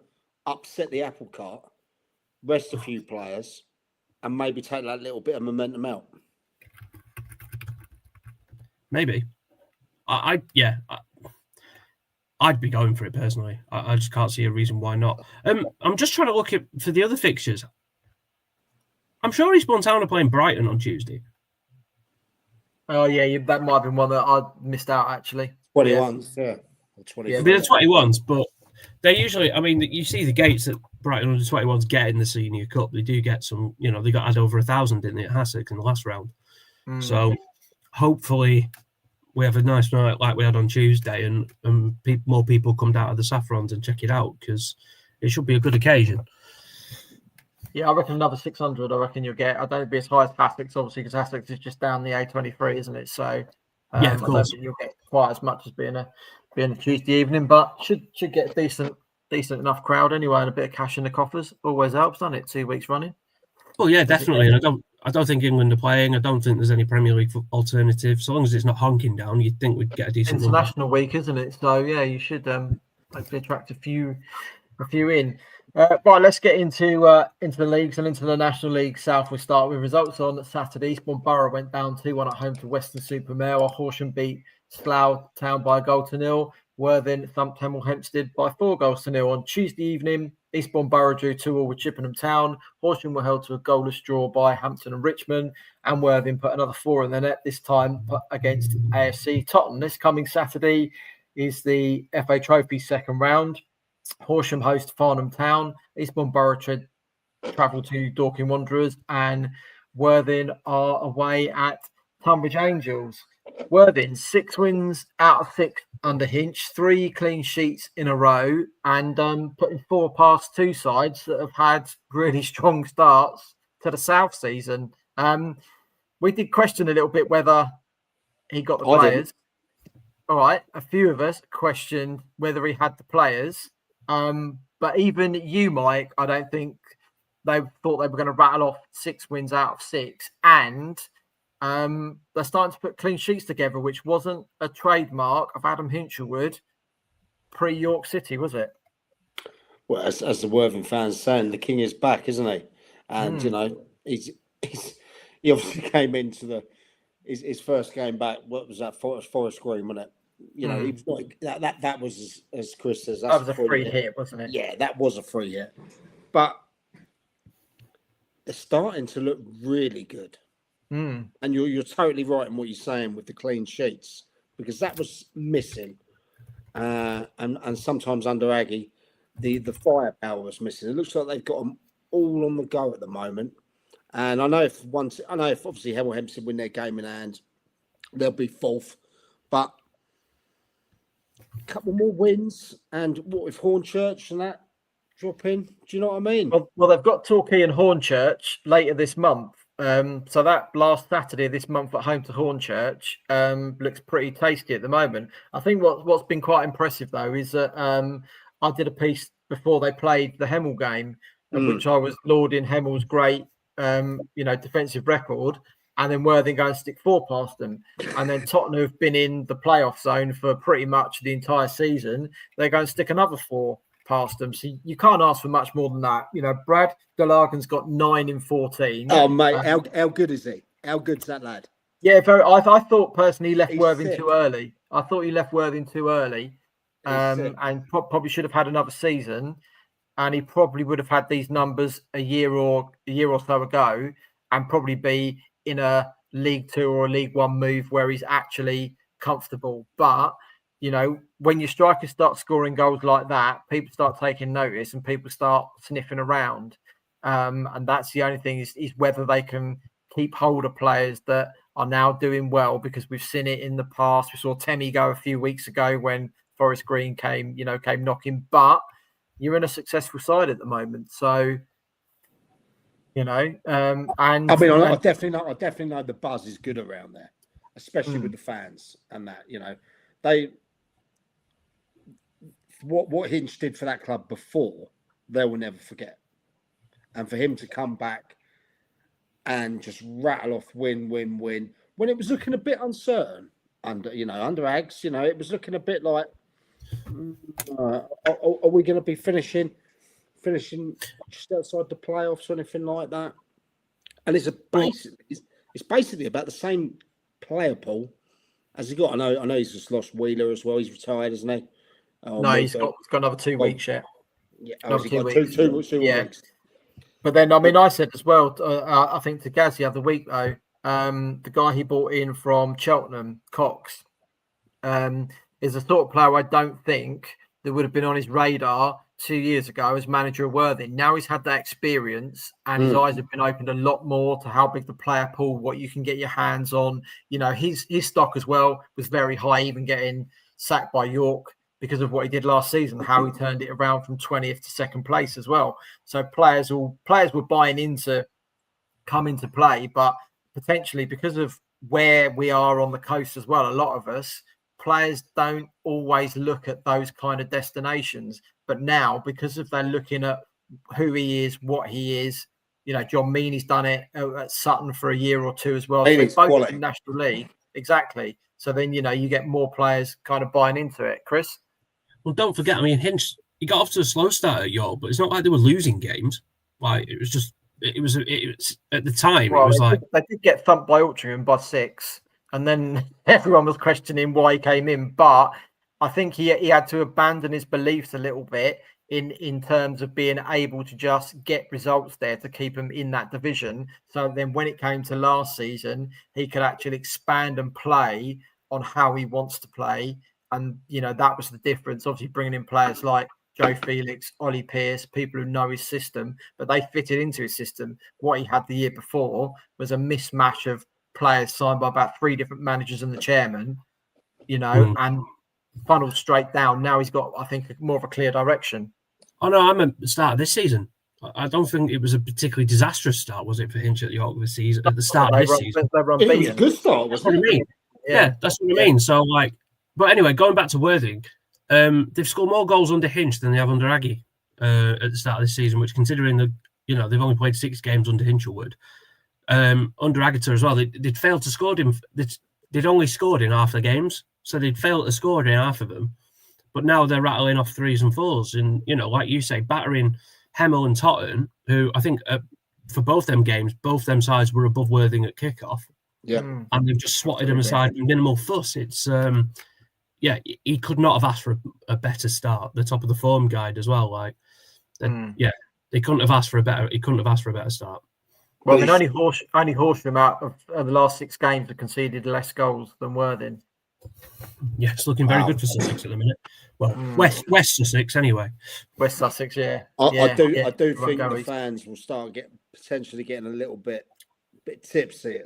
upset the apple cart, rest a few players, and maybe take that little bit of momentum out? Maybe. I'd be going for it personally. I just can't see a reason why not. I'm just trying to look for the other fixtures. I'm sure Eastbourne Town are playing Brighton on Tuesday. Oh yeah, that might have been one that I missed out actually. 21s, yeah. 21s. It'll be the 21s, but they usually. I mean, you see the gates that Brighton under 21s get in the Senior Cup. They do get some. They got had over 1,000 in the Hassock in the last round. So hopefully we have a nice night like we had on Tuesday, and more people come down to the Saffrons and check it out, because it should be a good occasion. Yeah, I reckon another 600. I reckon you'll get. I don't think it'll be as high as Hassock's, obviously, because Hassock's is just down the A23, isn't it? So yeah, of course, I don't think you'll get quite as much as being a Tuesday evening, but should get a decent enough crowd anyway, and a bit of cash in the coffers always helps, doesn't it? 2 weeks running. Well, yeah, definitely. And I don't think England are playing. I don't think there's any Premier League alternative. So long as it's not honking down, you'd think we'd get a decent international week, isn't it? So yeah, you should hopefully attract a few in. Right, let's get into the leagues and into the National League South. We'll start with results on Saturday. Eastbourne Borough went down 2-1 at home to Weston-super-Mare, while Horsham beat Slough Town by 1-0. Worthing thumped Hemel Hempstead by 4-0. On Tuesday evening, Eastbourne Borough drew 2-2 with Chippenham Town. Horsham were held to a goalless draw by Hampton and Richmond, and Worthing put another 4 in the net, this time against AFC Tottenham. This coming Saturday is the FA Trophy second round. Horsham host Farnham Town. Eastbourne Borough travel to Dorking Wanderers, and Worthing are away at Tunbridge Angels. Worthing 6 wins out of 6 under Hinch, 3 clean sheets in a row, and putting 4 past 2 sides that have had really strong starts to the South season. We did question a little bit whether he got the players. All right, a few of us questioned whether he had the players. But even you, Mike, I don't think they thought they were going to rattle off 6 wins out of 6. And they're starting to put clean sheets together, which wasn't a trademark of Adam Hinchelwood pre-York City, was it? Well, as the Worthing fans saying, the king is back, isn't he? And, he obviously came into his first game back. What was that? Forest Green, wasn't it? He was not that was as Chris says. That was a free hit, wasn't it? Yeah, that was a free hit. But they're starting to look really good. And you're totally right in what you're saying with the clean sheets, because that was missing. And sometimes under Aggie, the firepower was missing. It looks like they've got them all on the go at the moment. And I know if obviously Hemel Hempstead win their game in hand, they'll be 4th. But a couple more wins, and what with Hornchurch and that drop in. Do you know what I mean? Well, they've got Torquay and Hornchurch later this month. So that last Saturday this month at home to Hornchurch looks pretty tasty at the moment. I think what's been quite impressive though is that I did a piece before they played the Hemel game, of which I was lauding Hemel's great defensive record, and then Worthing going to stick 4 past them. And then Tottenham have been in the playoff zone for pretty much the entire season. They're going to stick another 4 past them. So you can't ask for much more than that. Brad Gallagher's got 9 in 14. Oh, mate, how good is he? How good's that lad? Yeah, very. I thought personally he left He's Worthing sick. too early. I thought he left Worthing too early, and probably should have had another season. And he probably would have had these numbers a year or so ago, and probably be in a League 2 or a League 1 move where he's actually comfortable. But when your strikers start scoring goals like that, people start taking notice and people start sniffing around. And that's the only thing is whether they can keep hold of players that are now doing well, because we've seen it in the past. We saw Temi go a few weeks ago when Forest Green came knocking, but you're in a successful side at the moment. So, and I mean, I definitely know the buzz is good around there, especially with the fans and that, what Hinch did for that club before, they will never forget. And for him to come back and just rattle off win, when it was looking a bit uncertain under Ags, it was looking a bit like, are we going to be finishing just outside the playoffs or anything like that? And it's basically about the same player pool as he got. I know he's just lost Wheeler as well. He's retired, isn't he? No, he's got another 2 weeks yet. Yeah, another 2 weeks. Two weeks. But then, I said as well, I think to Gaz the other week, though, the guy he brought in from Cheltenham, Cox, is the sort of player I don't think that would have been on his radar 2 years ago as manager of Worthing. Now he's had that experience and his eyes have been opened a lot more to how big the player pool, what you can get your hands on. His stock as well was very high, even getting sacked by York because of what he did last season, how he turned it around from 20th to second place as well. So players were buying into come into play, but potentially because of where we are on the coast as well, a lot of us, players don't always look at those kind of destinations. But now, because of they're looking at who he is, what he is, John Meany's done it at Sutton for a year or two as well. So both quality. in National League. Exactly. So then, you get more players kind of buying into it. Chris? Well, don't forget, Hinch, he got off to a slow start at York, but it's not like they were losing games. Like, it was at the time, well, it was they did get thumped by Altrincham by 6. And then everyone was questioning why he came in. But I think he had to abandon his beliefs a little bit in terms of being able to just get results there to keep him in that division. So then when it came to last season, he could actually expand and play on how he wants to play. And, that was the difference. Obviously, bringing in players like Joe Felix, Ollie Pearce, people who know his system, but they fitted into his system. What he had the year before was a mismatch of players signed by about 3 different managers and the chairman, and funneled straight down. Now he's got, I think, more of a clear direction. Oh, no, I'm at the start of this season. I don't think it was a particularly disastrous start, was it, for Hinch at York this season? At the start of this season, it was a good start, wasn't it? Yeah, that's what I mean. So, but anyway, going back to Worthing, they've scored more goals under Hinch than they have under Aggie at the start of this season, which, considering they've only played 6 games under Hinchelwood, under Agatha as well, they'd failed to score him. They'd only scored in half the games, so they'd failed to score in half of them. But now they're rattling off 3s and 4s, and like you say, battering Hemel and Totten, who I think for both them games, both them sides were above Worthing at kickoff. Yeah, and they've just swatted him aside with minimal fuss. It's he could not have asked for a better start. The top of the form guide as well. They couldn't have asked for a better. He couldn't have asked for a better start. Well, I mean, only Horsham out of the last 6 games have conceded less goals than Worthing. Yeah, it's looking very good for Sussex at the minute. Well, West Sussex anyway. West Sussex, yeah. I do think the fans will start potentially getting a little bit tipsy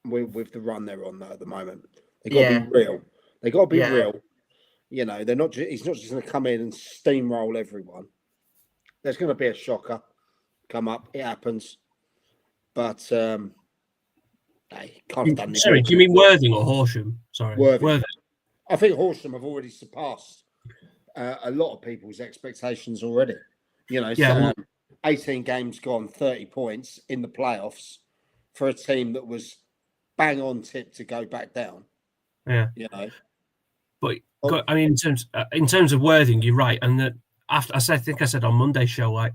with the run they're on at the moment. They got to be real. They got to be real. They're not. He's not just going to come in and steamroll everyone. there's going to be a shocker come up. It happens. But they can't have done it. Sorry, do you mean Worthing or Horsham? Sorry, Worthing. I think Horsham have already surpassed a lot of people's expectations already. You know, yeah, 18 games gone, 30 points in the playoffs for a team that was bang on tip to go back down. Yeah, you know. But I mean, in terms of Worthing, you're right. And after I think I said on Monday's show, like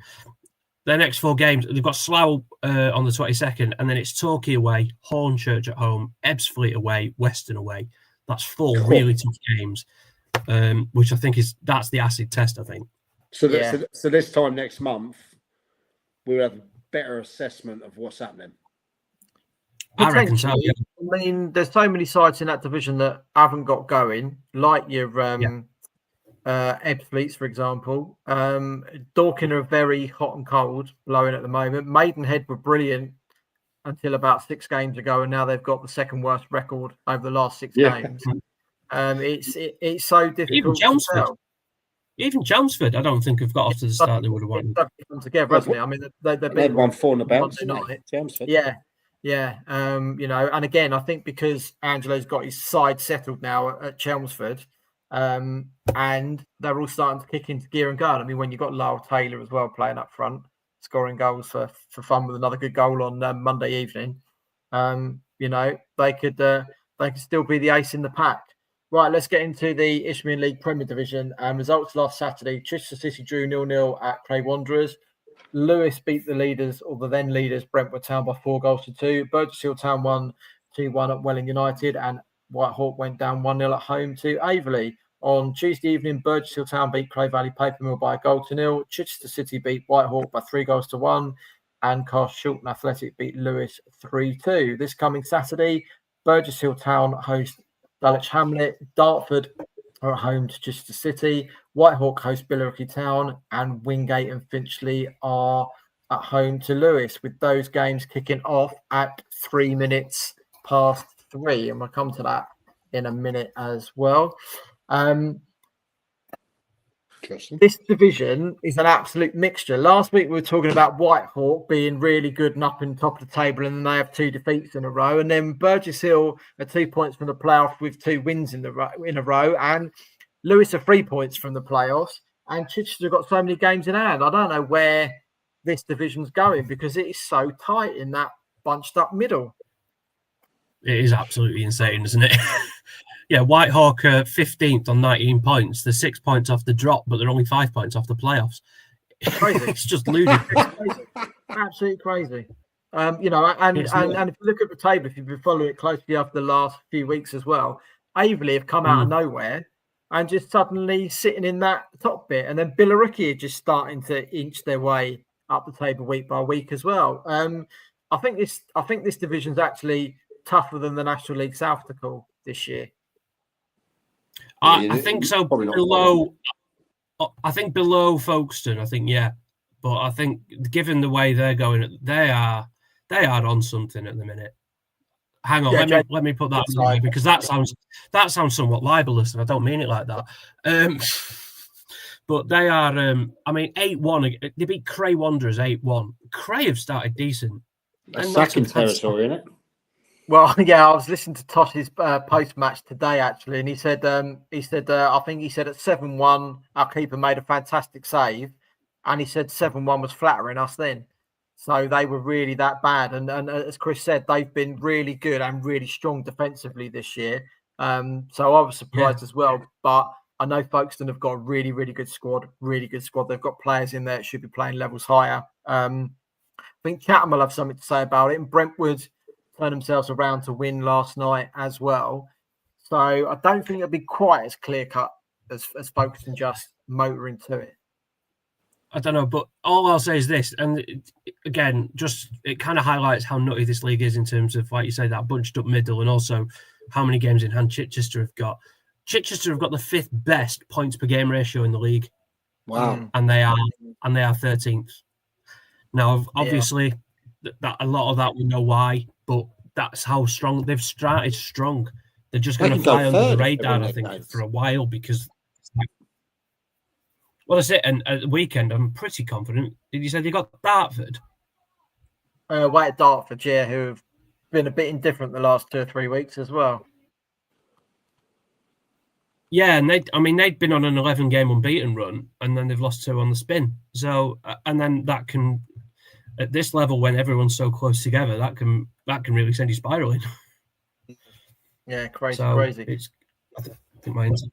their next 4 games, they've got Slough on the 22nd, and then it's Torquay away, Hornchurch at home, Ebbsfleet away, Western away. That's 4 really tough games, which I think that's the acid test, I think. So this time next month, we'll have a better assessment of what's happening. I reckon so. Yeah. I mean, there's so many sides in that division that haven't got going, like your Ebbsfleets, for example. Dorking are very hot and cold, blowing at the moment. Maidenhead were brilliant until about 6 games ago, and now they've got the second worst record over the last 6 games. It's so difficult to tell. Even Chelmsford, I don't think have got off to the start they would have wanted. Come together, hasn't it? I mean, they've won 4 in a bounce, Chelmsford. Yeah. You know, and again, I think because Angelo's got his side settled now at Chelmsford, and they're all starting to kick into gear and go. I mean, when you've got Lyle Taylor as well playing up front, scoring goals for fun with another good goal on Monday evening, you know, they could still be the ace in the pack. Right, let's get into the Isthmian League Premier Division. Results last Saturday: Chichester City drew 0-0 at Cray Wanderers. Lewis beat the leaders, or the then leaders, Brentwood Town by 4-2. Burgess Hill Town won 2-1 at Welling United, and Whitehawk went down 1-0 at home to Averley. On Tuesday evening, Burgess Hill Town beat Clay Valley Papermill by 1-0. Chichester City beat Whitehawk by 3-1, and Carshalton Athletic beat Lewis 3-2. This coming Saturday, Burgess Hill Town host Dulwich Hamlet. Dartford are at home to Chichester City. Whitehawk host Billericay Town, and Wingate and Finchley are at home to Lewis, with those games kicking off at 3 minutes past 3. And we'll come to that in a minute as well. This division is an absolute mixture. Last week we were talking about Whitehawk being really good and up in top of the table, and then they have 2 defeats in a row. And then Burgess Hill are 2 points from the playoff with 2 wins in a row, and Lewis are 3 points from the playoffs. And Chichester have got so many games in hand. I don't know where this division's going because it is so tight in that bunched up middle. It is absolutely insane, isn't it? Yeah, Whitehawk are 15th on 19 points. They're 6 points off the drop, but they're only 5 points off the playoffs. Crazy. It's just ludicrous. Absolutely crazy. You know, and if you look at the table, if you've been following it closely after the last few weeks as well, Averley have come out of nowhere and just suddenly sitting in that top bit, and then Billericay are just starting to inch their way up the table week by week as well. I think this division's actually tougher than the National League South to call this year. I think so. Below Folkestone, I think, yeah. But I think given the way they're going, they are on something at the minute. Hang on, let me put that aside, because that sounds somewhat libelous, and I don't mean it like that. But they are, I mean, 8-1. They beat Cray Wanderers 8-1. Cray have started decent. That's second territory, isn't it? Well, yeah, I was listening to Tosh's post-match today, actually, and he said I think he said at 7-1, our keeper made a fantastic save, and he said 7-1 was flattering us then. So they were really that bad. And as Chris said, they've been really good and really strong defensively this year. So I was surprised as well. But I know Folkestone have got a really, really good squad, They've got players in there that should be playing levels higher. I think Chatham will have something to say about it. And Brentwood turned themselves around to win last night as well. So I don't think it'll be quite as clear-cut as Folkestone just motoring to it. I don't know, but all I'll say is this, and again, it kind of highlights how nutty this league is in terms of, like you say, that bunched up middle, and also how many games in hand Chichester have got. Chichester have got the 5th best points per game ratio in the league. Wow! And they are 13th. Now, obviously, that a lot of that we know why, but that's how strong they've started. Strong. They're just going to fly under the radar, I think, for a while because. Well, that's it. And at the weekend, I'm pretty confident. Did you say they got Dartford? Away at Dartford, yeah, who have been a bit indifferent the last 2 or 3 weeks as well. Yeah, and they'd been on an 11-game unbeaten run, and then they've lost 2 on the spin. So, and then that can, at this level, when everyone's so close together, that can really send you spiraling. Yeah, crazy. It's, I think my answer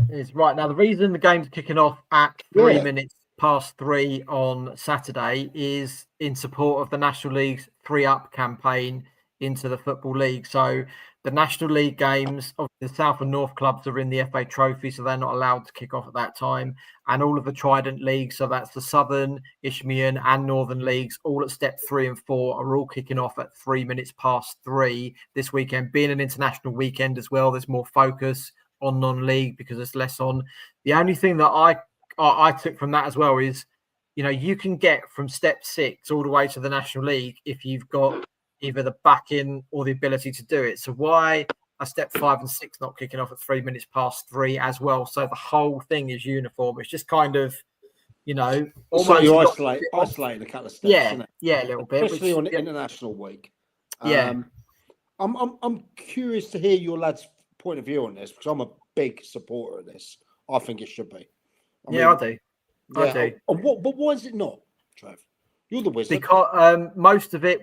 is right now. The reason the game's kicking off at 3 minutes past 3 on Saturday is in support of the National League's 3-Up campaign into the Football League. So the National League games of the South and North clubs are in the FA Trophy, so they're not allowed to kick off at that time. And all of the Trident Leagues, so that's the Southern, Isthmian and Northern Leagues, all at step 3 and 4, are all kicking off at 3 minutes past 3 this weekend. Being an international weekend as well, there's more focus on non-league because there's less on. The only thing that I took from that as well is, you know, you can get from step 6 all the way to the National League if you've got either the backing or the ability to do it. So why are step 5 and 6 not kicking off at 3 minutes past 3 as well? So the whole thing is uniform. It's just kind of, you know, almost so you isolating a couple of steps. Yeah, isn't it? Yeah, a little bit, especially on the international week. Yeah, I'm curious to hear your lads' point of view on this because I'm a big supporter of this. I think it should be. I do. I do. But why is it not, Trev? You're the wizard. Because most of it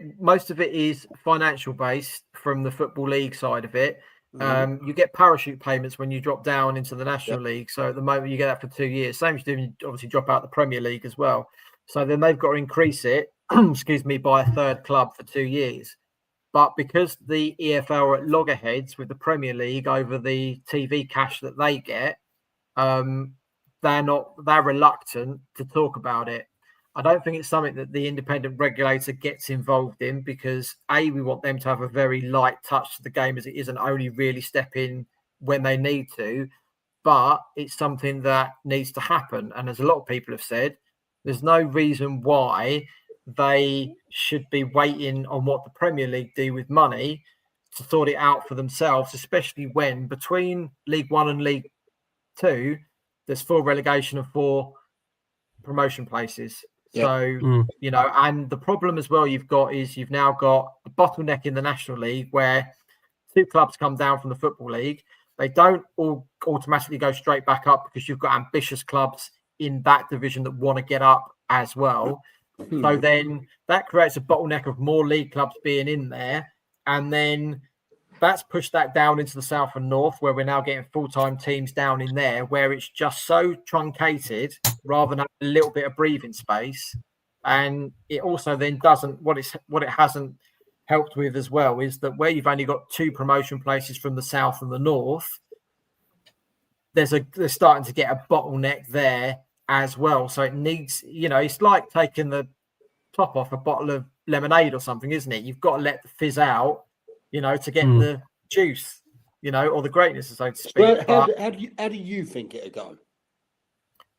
is financial based from the Football League side of it. You get parachute payments when you drop down into the National League. So at the moment you get that for 2 years. Same as you do when you obviously drop out the Premier League as well. So then they've got to increase it, excuse me, by a third club for 2 years. But because the EFL are at loggerheads with the Premier League over the TV cash that they get, they're reluctant to talk about it. I don't think it's something that the independent regulator gets involved in because we want them to have a very light touch to the game as it isn't only really step in when they need to, but it's something that needs to happen. And as a lot of people have said, there's no reason why they should be waiting on what the Premier League do with money to sort it out for themselves, especially when between League One and League Two, there's 4 relegation and 4 promotion places. So, you know, and the problem as well you've now got a bottleneck in the National League where 2 clubs come down from the Football League. They don't all automatically go straight back up because you've got ambitious clubs in that division that want to get up as well. So then that creates a bottleneck of more league clubs being in there. And then that's pushed that down into the South and North where we're now getting full-time teams down in there where it's just so truncated rather than a little bit of breathing space. And it also then doesn't, what it hasn't helped with as well is that where you've only got 2 promotion places from the South and the North, they're starting to get a bottleneck there as well. So it needs, you know, it's like taking the top off a bottle of lemonade or something, isn't it? You've got to let the fizz out, you know, to get the juice, you know, or the greatness, so to speak. Well, how do you think it'll go?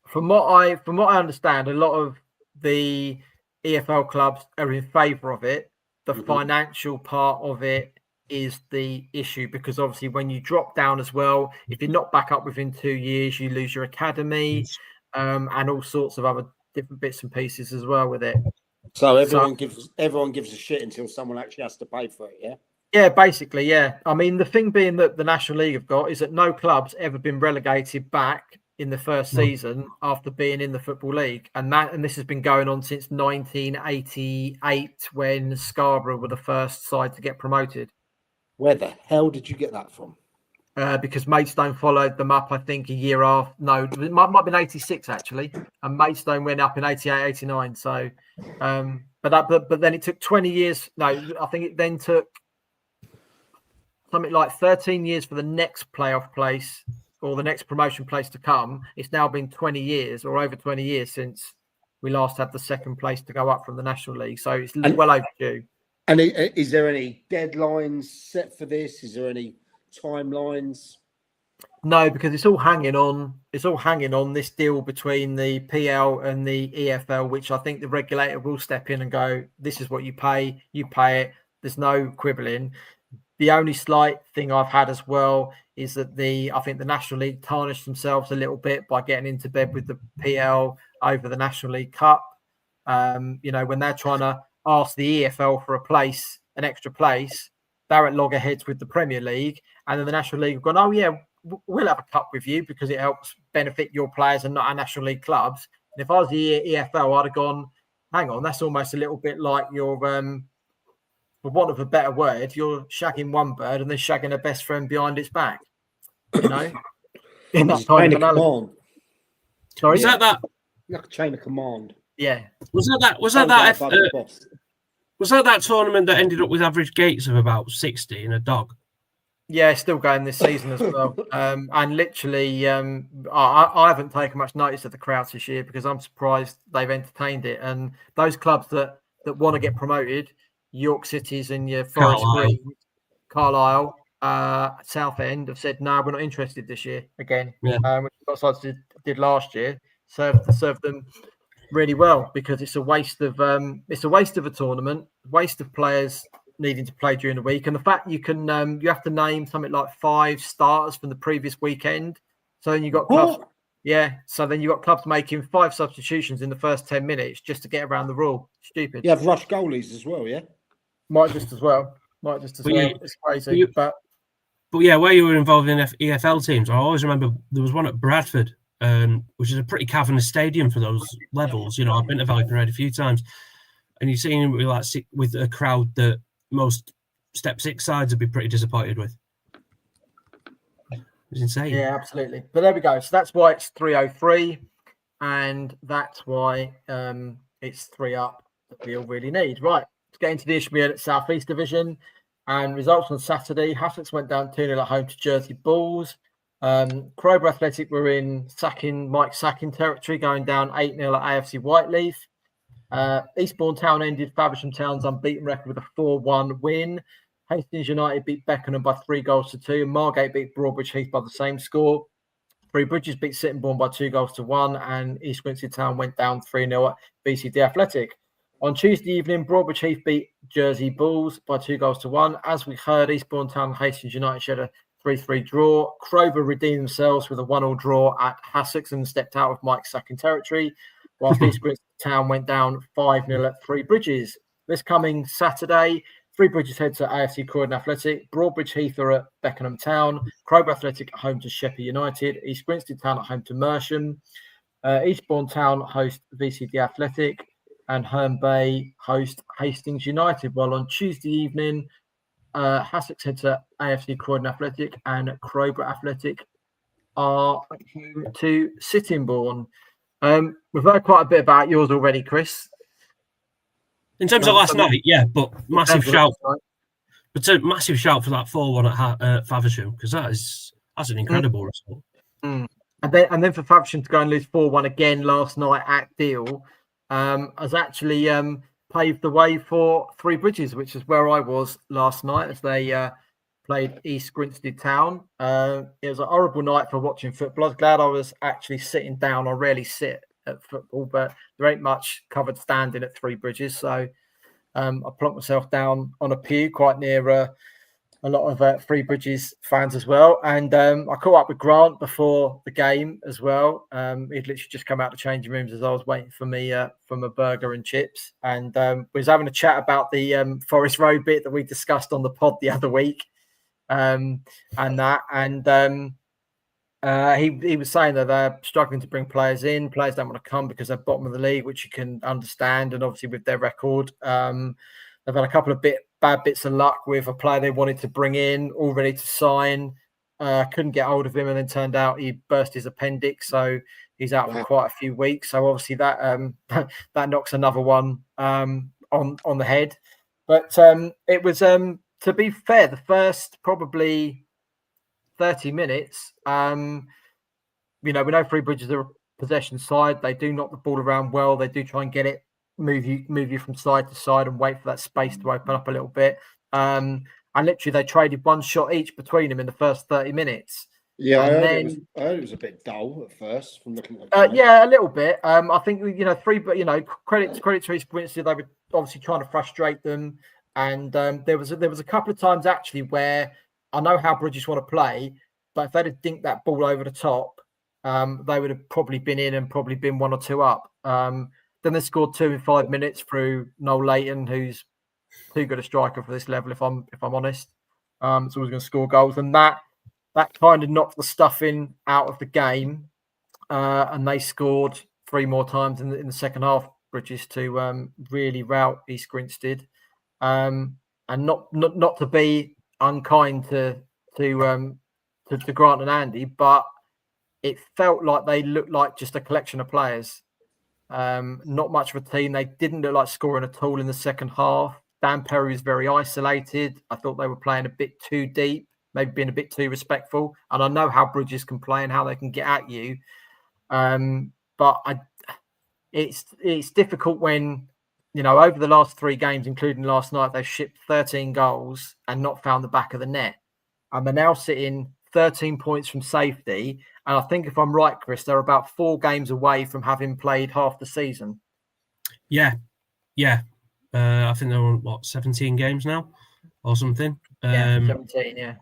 From what I understand, a lot of the EFL clubs are in favour of it. The financial part of it is the issue because obviously when you drop down as well, if you're not back up within 2 years, you lose your academy and all sorts of other different bits and pieces as well with it. So everyone gives a shit until someone actually has to pay for it, yeah? Yeah, basically, yeah. I mean, the thing being that the National League have got is that no club's ever been relegated back in the first season after being in the Football League. And this has been going on since 1988 when Scarborough were the first side to get promoted. Where the hell did you get that from? Because Maidstone followed them up, I think, a year after. No, it might have been 86, actually. And Maidstone went up in 88, 89. So, but then it took 20 years. No, I think it then took something like 13 years for the next playoff place or the next promotion place to come. It's now been 20 years or over 20 years since we last had the second place to go up from the National League. So it's well overdue. And is there any deadlines set for this? Is there any timelines? No, because it's all hanging on this deal between the PL and the EFL, which I think the regulator will step in and go, this is what you pay it. There's no quibbling. The only slight thing I've had as well is that I think the National League tarnished themselves a little bit by getting into bed with the PL over the National League Cup. When they're trying to ask the EFL for an extra place, they're at loggerheads with the Premier League, and then the National League have gone, oh yeah, we'll have a cup with you because it helps benefit your players and not our National League clubs. And if I was the EFL, I'd have gone, hang on, that's almost a little bit like you're, for want of a better word, you're shagging one bird and then shagging a best friend behind its back. In that kind of command. Sorry, is that like a chain of command? Yeah. Was that tournament that ended up with average gates of about 60 in a dog? Yeah, still going this season as well. And literally, I haven't taken much notice of the crowds this year because I'm surprised they've entertained it. And those clubs that want to get promoted, York Cities and your Forest Green, Carlisle, Southend, have said no, we're not interested this year again. Which Scotland did last year, served them really well because it's a waste of a tournament, waste of players needing to play during the week, and the fact you can you have to name something like 5 starters from the previous weekend. So then you got clubs, So then you got clubs making 5 substitutions in the first 10 minutes just to get around the rule. Stupid. You have rush goalies as well, yeah. Might just as well. It's crazy, but yeah, where you were involved in EFL teams, I always remember there was one at Bradford, which is a pretty cavernous stadium for those levels. I've been to Valley Parade a few times, and you've seen with a crowd that most Step 6 sides would be pretty disappointed with. It's insane. Yeah, absolutely. But there we go. So that's why it's 303, and that's why it's 3 up that we all really need. Right, let's get into the Isthmian South East Division. And results on Saturday, Sussex went down 2-0 at home to Jersey Bulls. Crowborough Athletic were in Mike Sacking territory, going down 8-0 at AFC Whiteleaf. Eastbourne Town ended Faversham Town's unbeaten record with a 4-1 win. Hastings United beat Beckenham by 3-2. Margate beat Broadbridge Heath by the same score. Three Bridges beat Sittingbourne by 2-1, and East Grinstead Town went down 3-0 at VCD Athletic. On Tuesday evening, Broadbridge Heath beat Jersey Bulls by 2-1. As we heard, Eastbourne Town and Hastings United shared a 3-3 draw. Crowborough redeemed themselves with a 1-1 draw at Sussex and stepped out of Mike Sacking territory, whilst East Grinstead Town went down 5-0 at Three Bridges. This coming Saturday, Three Bridges head to AFC Croydon Athletic. Broadbridge Heath are at Beckenham Town. Crowborough Athletic at home to Sheppey United. East Grinstead Town at home to Mersham. Eastbourne Town host VCD Athletic. And Herne Bay host Hastings United. While on Tuesday evening, Sussex head to AFC Croydon Athletic and Crowborough Athletic are home to Sittingbourne. We've heard quite a bit about yours already, Chris. In terms of last night, yeah, but massive shout. But a massive shout for that 4-1 at Faversham, because that's an incredible result. And then for Faversham to go and lose 4-1 again last night at Deal has actually paved the way for Three Bridges, which is where I was last night as they played East Grinstead Town. It was a horrible night for watching football. I was glad I was actually sitting down. I rarely sit at football, but there ain't much covered standing at Three Bridges, so I plonked myself down on a pew quite near a lot of Three Bridges fans as well. And I caught up with Grant before the game as well. He'd literally just come out of the changing rooms as I was waiting for me from a burger and chips, and we was having a chat about the Forest Road bit that we discussed on the pod the other week. He was saying that they're struggling to bring players in. Players don't want to come because they're bottom of the league, which you can understand. And obviously with their record, they've had a couple of bad bits of luck with a player they wanted to bring in, all ready to sign. Couldn't get hold of him, and then turned out he burst his appendix, so he's out for quite a few weeks. So obviously that that knocks another one on the head. But it was to be fair, the first probably 30 minutes, we know Three Bridges are a possession side. They do knock the ball around well. They do try and get it, move you from side to side and wait for that space to open up a little bit. And literally they traded one shot each between them in the first 30 minutes. Yeah, I heard it was a bit dull at first from looking at the yeah, a little bit. I think credit to East Grinstead, they were obviously trying to frustrate them And there was a couple of times actually where I know how Bridges want to play, but if they'd have dinked that ball over the top, they would have probably been in and probably been 1 or 2 up. Then they scored 2 in 5 minutes through Noel Leighton, who's too good a striker for this level. If I'm honest, so always going to score goals, and that kind of knocked the stuffing out of the game. And they scored 3 more times in the second half, Bridges, to really rout East Grinstead. And not to be unkind to Grant and Andy, but it felt like they looked like just a collection of players. Not much of a team. They didn't look like scoring at all in the second half. Dan Perry was very isolated. I thought they were playing a bit too deep, maybe being a bit too respectful. And I know how Bridges can play and how they can get at you. But it's difficult when, over the last 3 games, including last night, they've shipped 13 goals and not found the back of the net. And they're now sitting 13 points from safety. And I think if I'm right, Chris, they're about 4 games away from having played half the season. Yeah. I think they're on 17 games now or something. 17, yeah.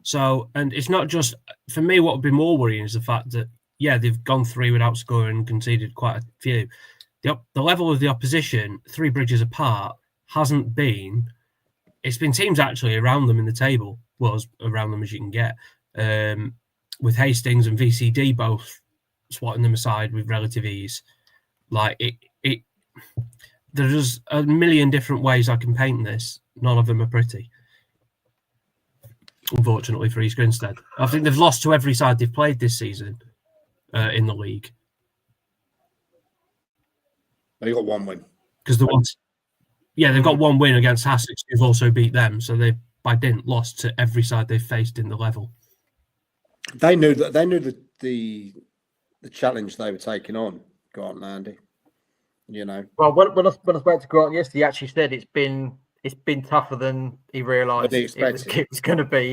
So, and it's not just, for me, what would be more worrying is the fact that, they've gone 3 without scoring and conceded quite a few. The level of the opposition, 3 bridges apart, hasn't been. It's been teams actually around them in the table, well, as around them as you can get, with Hastings and VCD both swatting them aside with relative ease. Like it. There's a million different ways I can paint this. None of them are pretty, unfortunately for East Grinstead. I think they've lost to every side they've played this season in the league. They got 1 win. Because they've got 1 win against Sussex, who've also beat them. So they've, by dint, lost to every side they've faced in the level. They knew the challenge they were taking on, Grant and Andy. Well, when I spoke to Grant yesterday, he actually said it's been tougher than he realised it was going to be.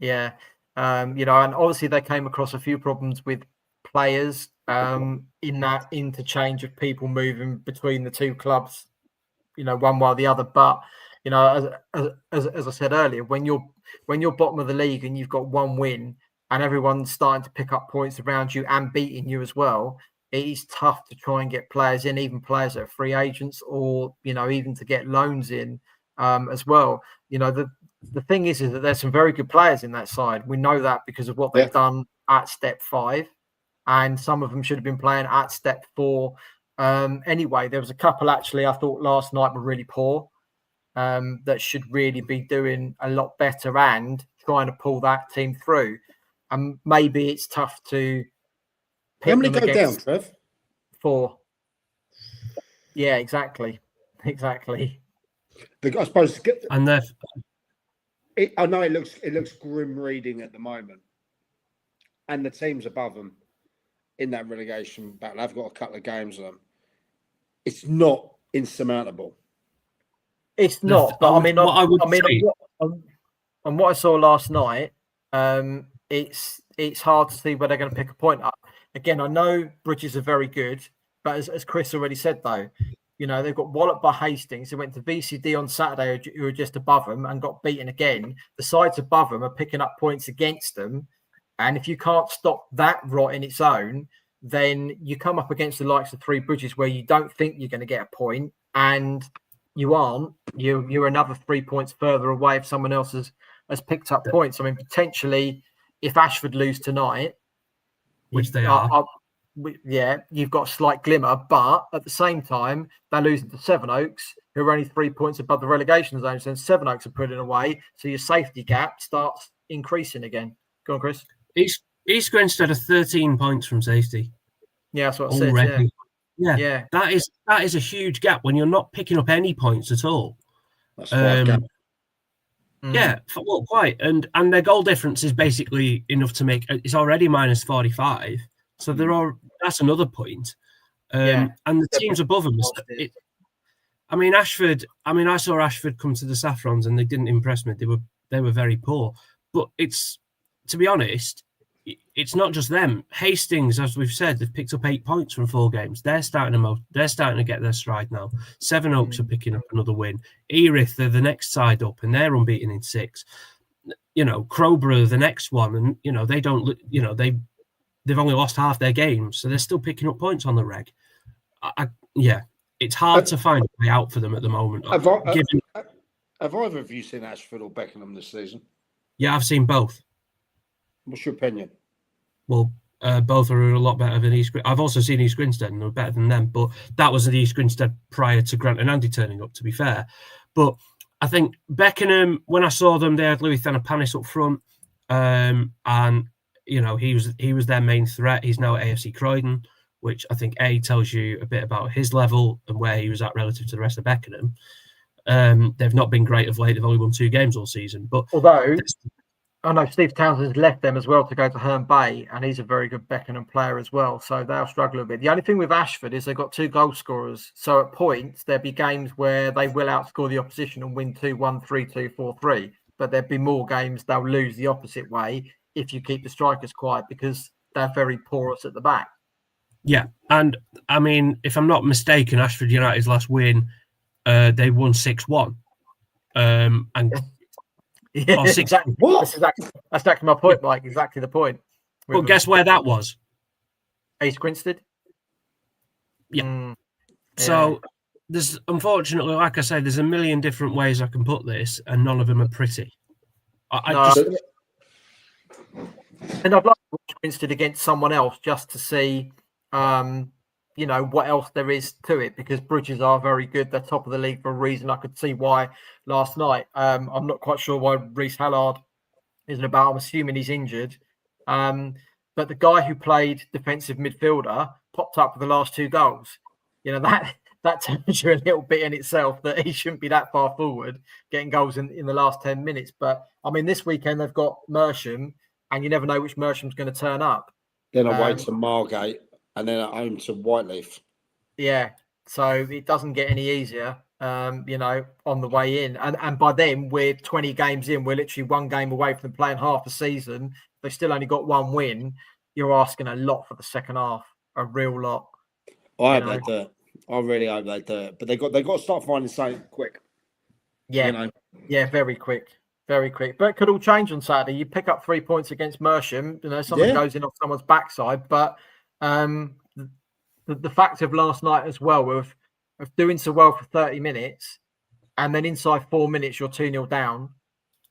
Yeah. And obviously they came across a few problems with players in that interchange of people moving between the 2 clubs, one while the other. But as I said earlier, when you're bottom of the league and you've got 1 win and everyone's starting to pick up points around you and beating you as well, it is tough to try and get players in, even players that are free agents, or even to get loans in as well. The thing is that there's some very good players in that side. We know that because of what they've done at step 5, and some of them should have been playing at step 4. Anyway, there was a couple actually I thought last night were really poor, that should really be doing a lot better and trying to pull that team through. And maybe it's tough to. How many go down, Trev? 4. Yeah, exactly. I suppose, and I know it looks grim reading at the moment, and the teams above them in that relegation battle, I've got a couple of games of them. It's not insurmountable. It's not, but what I saw last night, it's hard to see where they're going to pick a point up. Again, I know Bridges are very good, but as Chris already said, though, they've got walloped by Hastings. They went to VCD on Saturday, who were just above them, and got beaten again. The sides above them are picking up points against them. And if you can't stop that rot in its own, then you come up against the likes of 3 Bridges where you don't think you're going to get a point, and you aren't. You're another 3 points further away if someone else has picked up points. I mean, potentially, if Ashford lose tonight, which they are, you've got a slight glimmer, but at the same time, they're losing to Sevenoaks, who are only 3 points above the relegation zone. So Sevenoaks are putting away, so your safety gap starts increasing again. Go on, Chris. East Grinstead are 13 points from safety. Yeah, that's what I said. Yeah. That is a huge gap when you're not picking up any points at all. That's 5 gaps. Yeah, well, quite, and their goal difference is basically enough to make. It's already minus 45, so that's another point. And the teams above them. Ashford. I saw Ashford come to the Saffrons, and they didn't impress me. They were very poor. But it's, to be honest, it's not just them. Hastings, as we've said, they've picked up 8 points from 4 games. They're starting to get their stride now. Sevenoaks are picking up another win. Erith, they're the next side up, and they're unbeaten in 6. Crowborough are the next one, and they don't. They've only lost half their games, so they're still picking up points on the reg. It's hard to find a way out for them at the moment. Have either of you seen Ashford or Beckenham this season? Yeah, I've seen both. What's your opinion? Well, both are a lot better than East Grinstead. I've also seen East Grinstead, and they're better than them, but that was the East Grinstead prior to Grant and Andy turning up, to be fair. But I think Beckenham, when I saw them, they had Louis Thanapanis up front, and he was their main threat. He's now at AFC Croydon, which I think tells you a bit about his level and where he was at relative to the rest of Beckenham. They've not been great of late. They've only won 2 games all season. But although I know Steve Townsend's left them as well to go to Herne Bay, and he's a very good Beckenham player as well. So they'll struggle a bit. The only thing with Ashford is they've got 2 goal scorers. So at points, there'll be games where they will outscore the opposition and win 2-1, 3-2, 4-3. But there'll be more games they'll lose the opposite way if you keep the strikers quiet, because they're very porous at the back. Yeah. And I mean, if I'm not mistaken, Ashford United's last win, they won 6-1. Yeah, exactly. That's exactly my point, Mike. Exactly the point. Well, guess where that was? East Grinstead. Yeah. So there's, unfortunately, like I say, there's a million different ways I can put this, and none of them are pretty. And I'd like to watch Grinstead against someone else just to see, what else there is to it, because Bridges are very good. They're top of the league for a reason. I could see why last night. I'm not quite sure why Reece Hallard isn't about. I'm assuming he's injured. But the guy who played defensive midfielder popped up with the last 2 goals. That tells you a little bit in itself that he shouldn't be that far forward getting goals in the last 10 minutes. But I mean, this weekend they've got Mersham, and you never know which Mersham's going to turn up. Then away to Margate, and then at home to Whiteleaf. Yeah, so it doesn't get any easier, on the way in. And by then, we're 20 games in. We're literally 1 game away from playing half a season. They've still only got 1 win. You're asking a lot for the second half, a real lot. I hope they do it. I really hope they do it. But they got to start finding something quick. Yeah, yeah, very quick. Very quick. But it could all change on Saturday. You pick up 3 points against Mersham, someone goes in off someone's backside. But the fact of last night as well, of doing so well for 30 minutes, and then inside 4 minutes you're 2-0 down,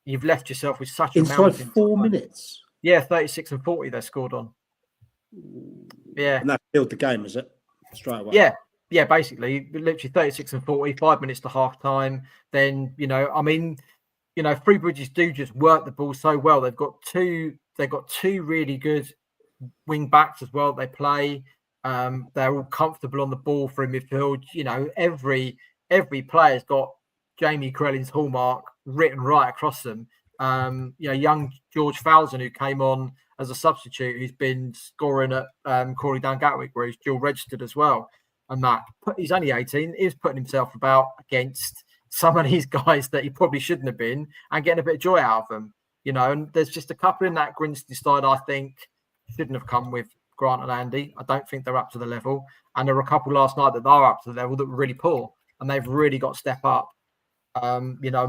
you've left yourself with such a mountain. Inside 4 minutes? Yeah, 36 and 40 they scored on. Yeah. And that killed the game, is it? Straight away. Yeah, basically. Literally 36 and 40, 5 minutes to half time. Then, Three Bridges do just work the ball so well. They've got two really good wing backs as well. They play. They're all comfortable on the ball through midfield. Every player's got Jamie Crellin's hallmark written right across them. Young George Falzon, who came on as a substitute, who's been scoring at Crawley Down Gatwick, where he's dual registered as well. And that he's only 18. He's putting himself about against some of these guys that he probably shouldn't have been, and getting a bit of joy out of them. And there's just a couple in that Grinstead side I think shouldn't have come with Grant and Andy. I don't think they're up to the level. And there were a couple last night that are up to the level that were really poor, and they've really got to step up,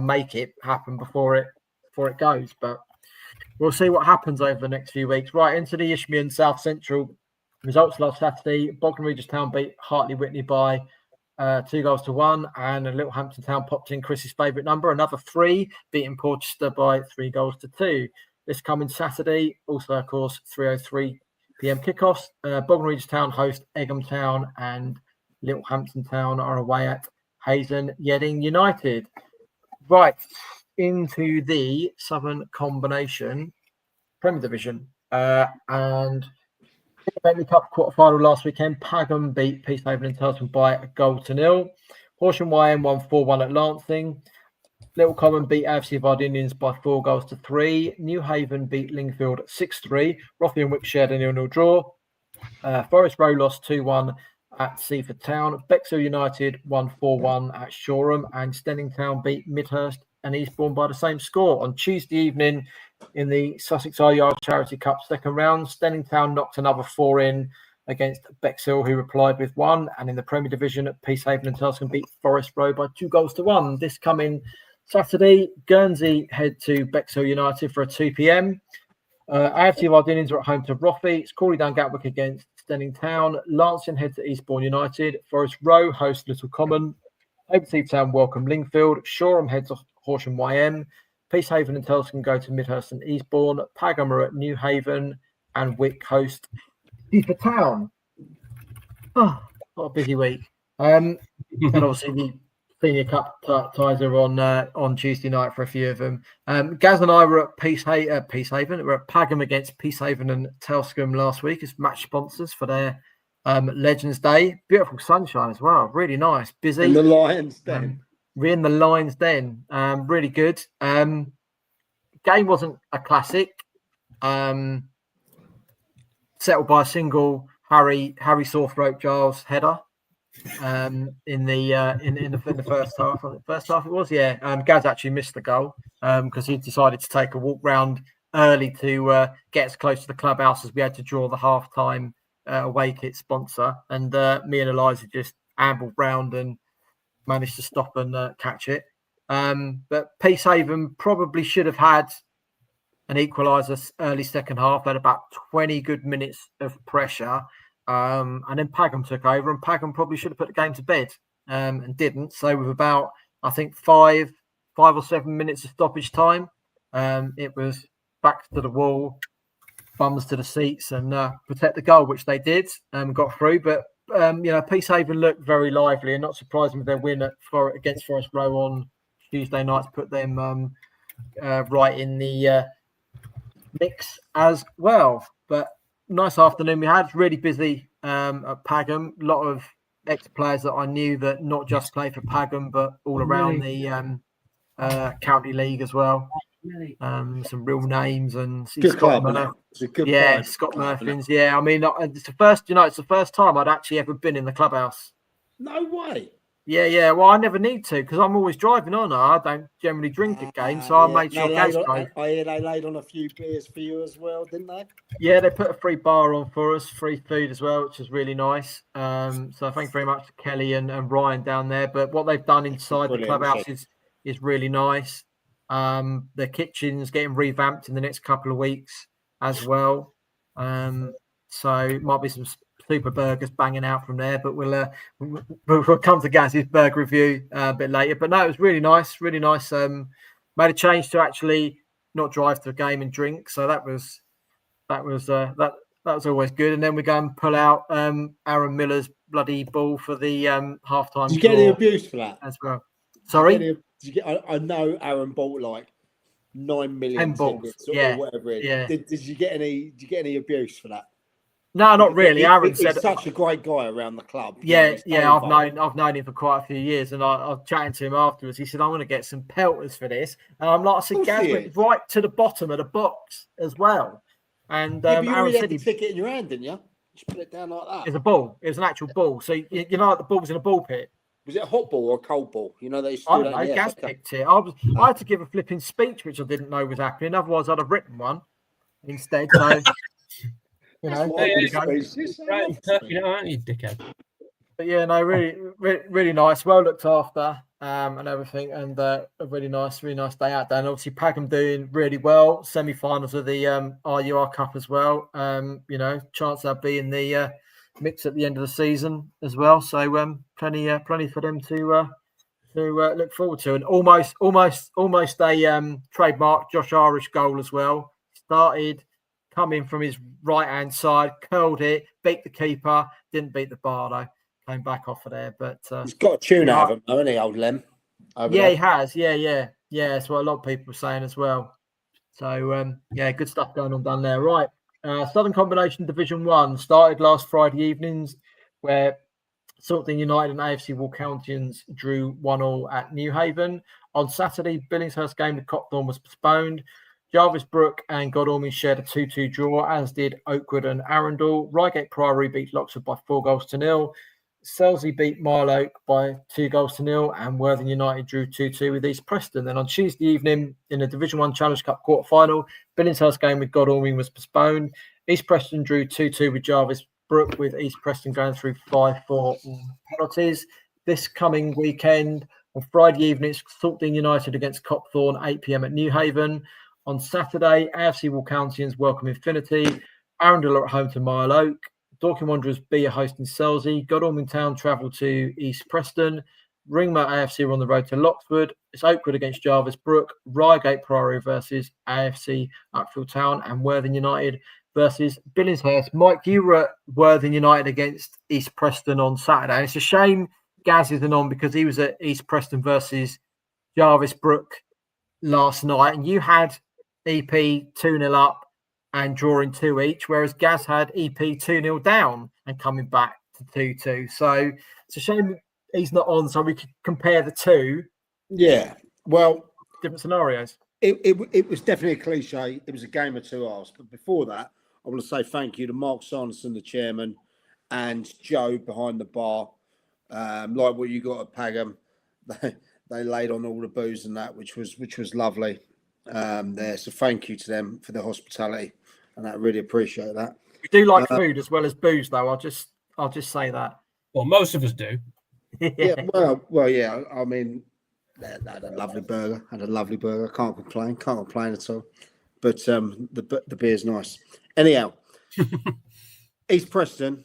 make it happen before it goes. But we'll see what happens over the next few weeks. Right, into the Isthmian South Central. Results last Saturday: Bognor Regis Town beat Hartley Whitney by 2-1, and Littlehampton Town popped in Chris's favourite number, another 3, beating Porchester by 3-2. This coming Saturday, also of course 3:03 p.m. kickoffs. Bognor Regis Town host Egham Town, and Littlehampton Town are away at Hazen Yedding United. Right, into the Southern Combination Premier Division, and Bentley Cup quarter-final last weekend. Pagham beat Peacehaven and Telston by 1-0. Horsham YM won 4-1 at Lancing. Little Common beat AFC Vardinians by 4-3. New Haven beat Lingfield 6-3. Rotherham Wick shared a 0-0 draw. Forest Row lost 2-1 at Seaford Town. Bexhill United won 4-1 at Shoreham. And Stenning Town beat Midhurst and Eastbourne by the same score. On Tuesday evening, In the Sussex IR Charity Cup second round, Stenning Town knocked another 4 in against Bexhill, who replied with 1. And in the Premier Division, Peacehaven and Telscombe beat Forest Row by 2-1. This coming Saturday, Guernsey head to Bexhill United for a 2 p.m. AFC Vardinians are at home to Roffey. It's Crawley Down Gatwick against Stenning Town. Lancing head to Eastbourne United. Forest Row host Little Common. Overseas Town welcome Lingfield. Shoreham head to Horsham YM. Peacehaven and Telscombe go to Midhurst and Eastbourne. Pagham are at New Haven. And Wick host Heath Town. Oh, what a busy week. And obviously the Senior Cup ties are on Tuesday night for a few of them. Gaz and I were at Peacehaven. We're at Pagham against Peacehaven and Telscombe last week as match sponsors for their Legends Day. Beautiful sunshine as well. Really nice. Busy. In the Lions Den. We're in the Lions Den. Really good. Game wasn't a classic. Settled by a single Harry Sore-Throat Giles header. In the first half. First half it was, yeah. Gaz actually missed the goal because he decided to take a walk round early to get as close to the clubhouse as we had to draw the half-time away kit sponsor. And me and Eliza just ambled round and managed to stop and catch it. But Peacehaven probably should have had an equaliser early second half. They had about 20 good minutes of pressure. And then Pagham took over, and Pagham probably should have put the game to bed and didn't. So with about, I think, 5 or 7 minutes of stoppage time, it was back to the wall, bums to the seats, and protect the goal, which they did and got through. But Peacehaven looked very lively, and not surprising with their win against Forest Row on Tuesday night to put them right in the mix as well. But nice afternoon we had. Really busy at Pagham. A lot of ex-players that I knew that not just play for Pagham, but all around the county league as well. Some real names and good club. It's a good yeah, club. Scott Murphins. Yeah, I mean, it's the first time I'd actually ever been in the clubhouse. No way. Yeah. Well, I never need to because I'm always driving on. I don't generally drink at games, so I made sure Gaz drove. I hear they laid on a few beers for you as well, didn't they? Yeah, they put a free bar on for us, free food as well, which is really nice. So thank you very much to Kelly and Ryan down there. But what they've done inside the clubhouse is really nice. The kitchen's getting revamped in the next couple of weeks as well. So might be some super burgers banging out from there, but we'll come to Gaz's burger review a bit later. But no, it was really nice. Made a change to actually not drive to a game and drink, so that was always good. And then we go and pull out Aaron Miller's bloody ball for the halftime. Did you get any abuse for that as well? Sorry, I know Aaron bought like 9 million tickets or whatever it is. Yeah. Did you get any abuse for that? No, not really. Aaron said he's such a great guy around the club. Yeah. I've known him for quite a few years, and I was chatting to him afterwards. He said, "I'm going to get some pelters for this," and I'm like, "I said, Gaz went right to the bottom of the box as well." And you Aaron really said had the ticket in your hand, didn't you? Just put it down like that. It's a ball. It was an actual ball. So you know, like the ball was in a ball pit. Was it a hot ball or a cold ball? You know, they I don't know. Gaz picked it. I had to give a flipping speech, which I didn't know was happening. Otherwise, I'd have written one instead. So. You know, aren't you, dickhead? But yeah, no, really nice, well looked after, and everything, and a really nice day out there. And obviously, Pagham doing really well. Semi-finals of the RUR Cup as well. Chance they'll be in the mix at the end of the season as well. So plenty for them to look forward to, and almost a trademark Josh Irish goal as well. Started. Coming from his right-hand side, curled it, beat the keeper, didn't beat the bar though. Came back off of there, but he's got a tune out of him, hasn't he, old Lem? He has. Yeah. That's what a lot of people were saying as well. So good stuff going on down there. Right, Southern Combination Division 1 started last Friday evenings, where Saltton United and AFC Walcountians drew 1-1 at New Haven. On Saturday, Billingshurst game with Copthorne was postponed. Jarvis Brook and Godalming shared a 2-2 draw, as did Oakwood and Arundel. Reigate Priory beat Loxford by 4-0. Selsley beat Mile Oak by 2-0, and Worthing United drew 2-2 with East Preston. Then on Tuesday evening, in the Division 1 Challenge Cup quarter-final, Billingshurst game with Godalming was postponed. East Preston drew 2-2 with Jarvis Brook, with East Preston going through 5-4 penalties. This coming weekend, on Friday evening, it's Saltdean United against Copthorne, 8 p.m. at Newhaven. On Saturday, AFC Walcountians welcome Infinity. Arundel are at home to Mile Oak. Dorking Wanderers B are hosting Selsey. Godalming Town travel to East Preston. Ringmer AFC are on the road to Loxford. It's Oakwood against Jarvis Brook. Reigate Priory versus AFC Uckfield Town. And Worthing United versus Billingshurst. Mike, you were at Worthing United against East Preston on Saturday. It's a shame Gaz isn't on because he was at East Preston versus Jarvis Brook last night. And you had EP 2-0 up and drawing 2 each, whereas Gaz had EP 2-0 down and coming back to 2-2. So it's a shame he's not on, so we could compare the two. Yeah, well, different scenarios. It was definitely a cliche. It was a game of 2 halves. But before that, I want to say thank you to Mark Sanderson, the chairman, and Joe behind the bar. Like what you got at Pagham, they laid on all the booze and that, which was lovely. There, so thank you to them for their hospitality, and I really appreciate that. We do like food as well as booze, though. I'll just say that. Well, most of us do. Yeah, well, yeah. I mean, they had a lovely burger. Can't complain at all. But the beer's nice. Anyhow, East Preston,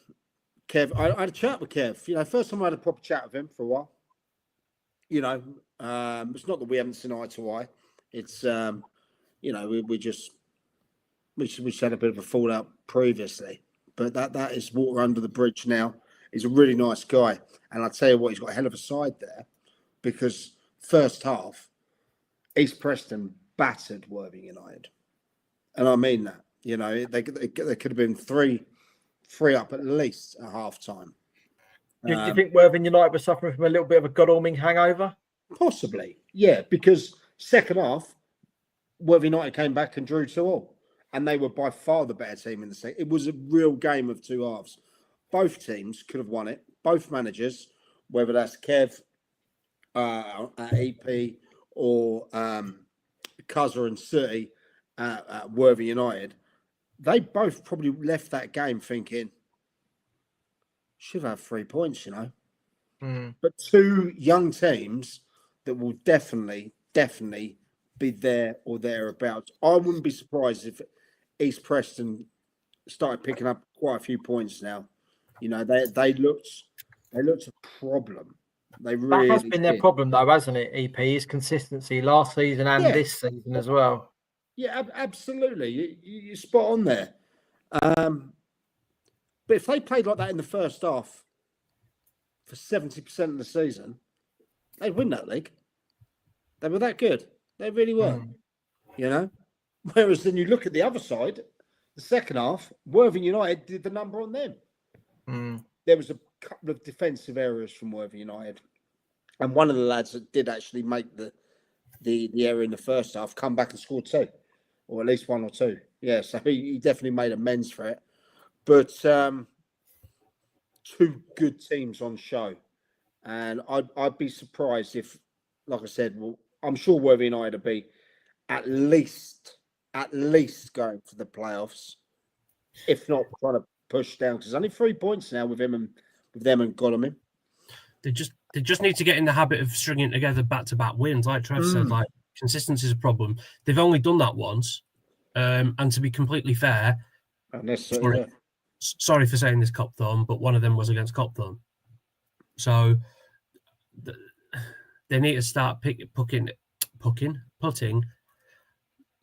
Kev. I had a chat with Kev. You know, first time I had a proper chat with him for a while. You know, it's not that we haven't seen eye to eye. It's you know, we just had a bit of a fallout previously, but that is water under the bridge now. He's a really nice guy, and I tell you what, he's got a hell of a side there, because first half, East Preston battered Worthing United, and I mean that. You know, they could have been three up at least at half time. Do you think Worthing United were suffering from a little bit of a Godalming hangover? Possibly, yeah, because second half, Worthing United came back and drew 2-2, and they were by far the better team in the second. It was a real game of 2 halves. Both teams could have won it. Both managers, whether that's Kev at EP or Cuzzer and City at Worthing United, they both probably left that game thinking, should have 3 points, you know. But two young teams that will definitely be there or thereabouts. I wouldn't be surprised if East Preston started picking up quite a few points now. You know, they looked a problem. They really that has been their problem, though, hasn't it? EP is consistency last season and this season as well. Yeah, absolutely. You're spot on there. But if they played like that in the first half for 70% of the season, they'd win that league. They were that good. They really were. You know? Whereas then you look at the other side, the second half, Worthing United did the number on them. There was a couple of defensive errors from Worthing United. And one of the lads that did actually make the error in the first half come back and score 2. Or at least 1 or 2. Yeah, so he definitely made amends for it. But 2 good teams on show. And I'd be surprised if, like I said, well, I'm sure Worthing United will be at least going for the playoffs, if not trying to push down, because only 3 points now with them and Godalming. They just need to get in the habit of stringing together back-to-back wins. Like Trev said, like consistency is a problem. They've only done that once, and to be completely fair, sorry for saying this, Copthorne, but one of them was against Copthorne. So they need to start putting.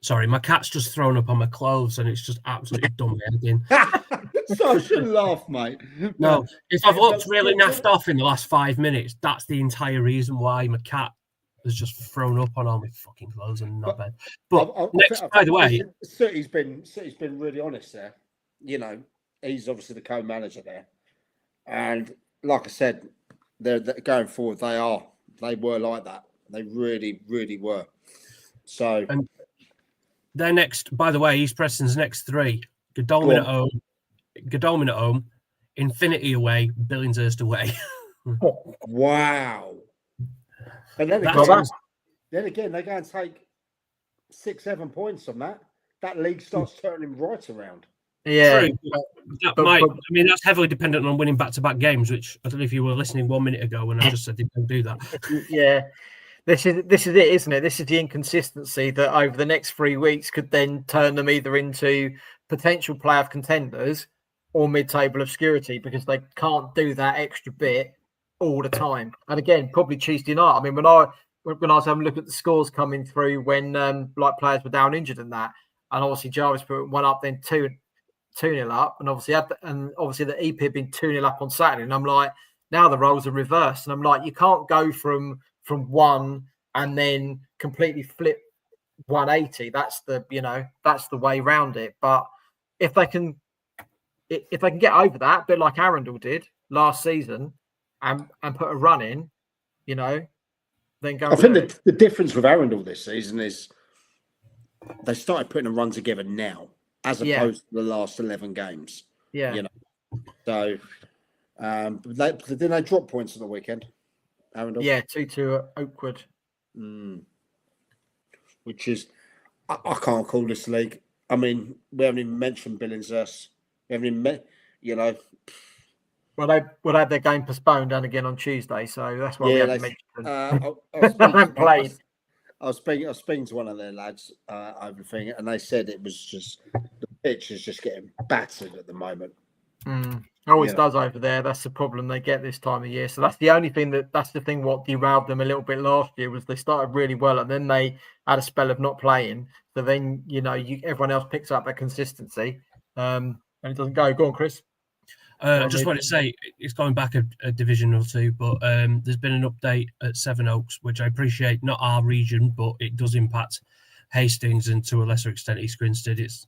Sorry, my cat's just thrown up on my clothes, and it's just absolutely done me head in. So I shouldn't laugh, mate. No, if I've looked really naffed off in the last 5 minutes, that's the entire reason why my cat has just thrown up on all my fucking clothes and not bed. But by the way, City's been really honest there. You know, he's obviously the co-manager there, and like I said, they're going forward. They were like that. They really, really were. So, and their next, by the way, East Preston's next 3: Godalming at home, Infinity away, Billingshurst away. Wow. And then again, they go and take 6-7 points on that. that league starts turning right around. Yeah, True. I mean, that's heavily dependent on winning back-to-back games, which I don't know if you were listening 1 minute ago when I just said they don't do that. Yeah. This is it, isn't it? This is the inconsistency that over the next 3 weeks could then turn them either into potential playoff contenders or mid-table obscurity, because they can't do that extra bit all the time. And again, probably Tuesday night. I mean, when I was having a look at the scores coming through when like players were down injured and that, and obviously Jarvis put 1 up, then 2-0 up, and obviously the EP had been 2-0 up on Saturday, and I'm like, now the roles are reversed, and I'm like, you can't go from 1 and then completely flip 180. That's the way around it. But if they can get over that, a bit like Arundel did last season, and put a run in, then go. I think the difference with Arundel this season is they started putting a run together now, as opposed to the last 11 games. Yeah. So, didn't they drop points on the weekend? Arundel? Yeah, 2-2 at Oakwood. Which is, I can't call this league. I mean, we haven't even mentioned Billingshurst. We haven't even Well, they had their game postponed and again on Tuesday, so that's why we haven't mentioned. I was speaking to one of their lads over the thing, and they said it was just the pitch is just getting battered at the moment. Always does over there. That's the problem they get this time of year. So that's the only thing that's the thing what derailed them a little bit last year, was they started really well and then they had a spell of not playing. So then everyone else picks up that consistency, and it doesn't go. Go on, Chris. I just want to say it's going back a division or two, but there's been an update at Sevenoaks, which I appreciate, not our region, but it does impact Hastings and to a lesser extent East Grinstead. It's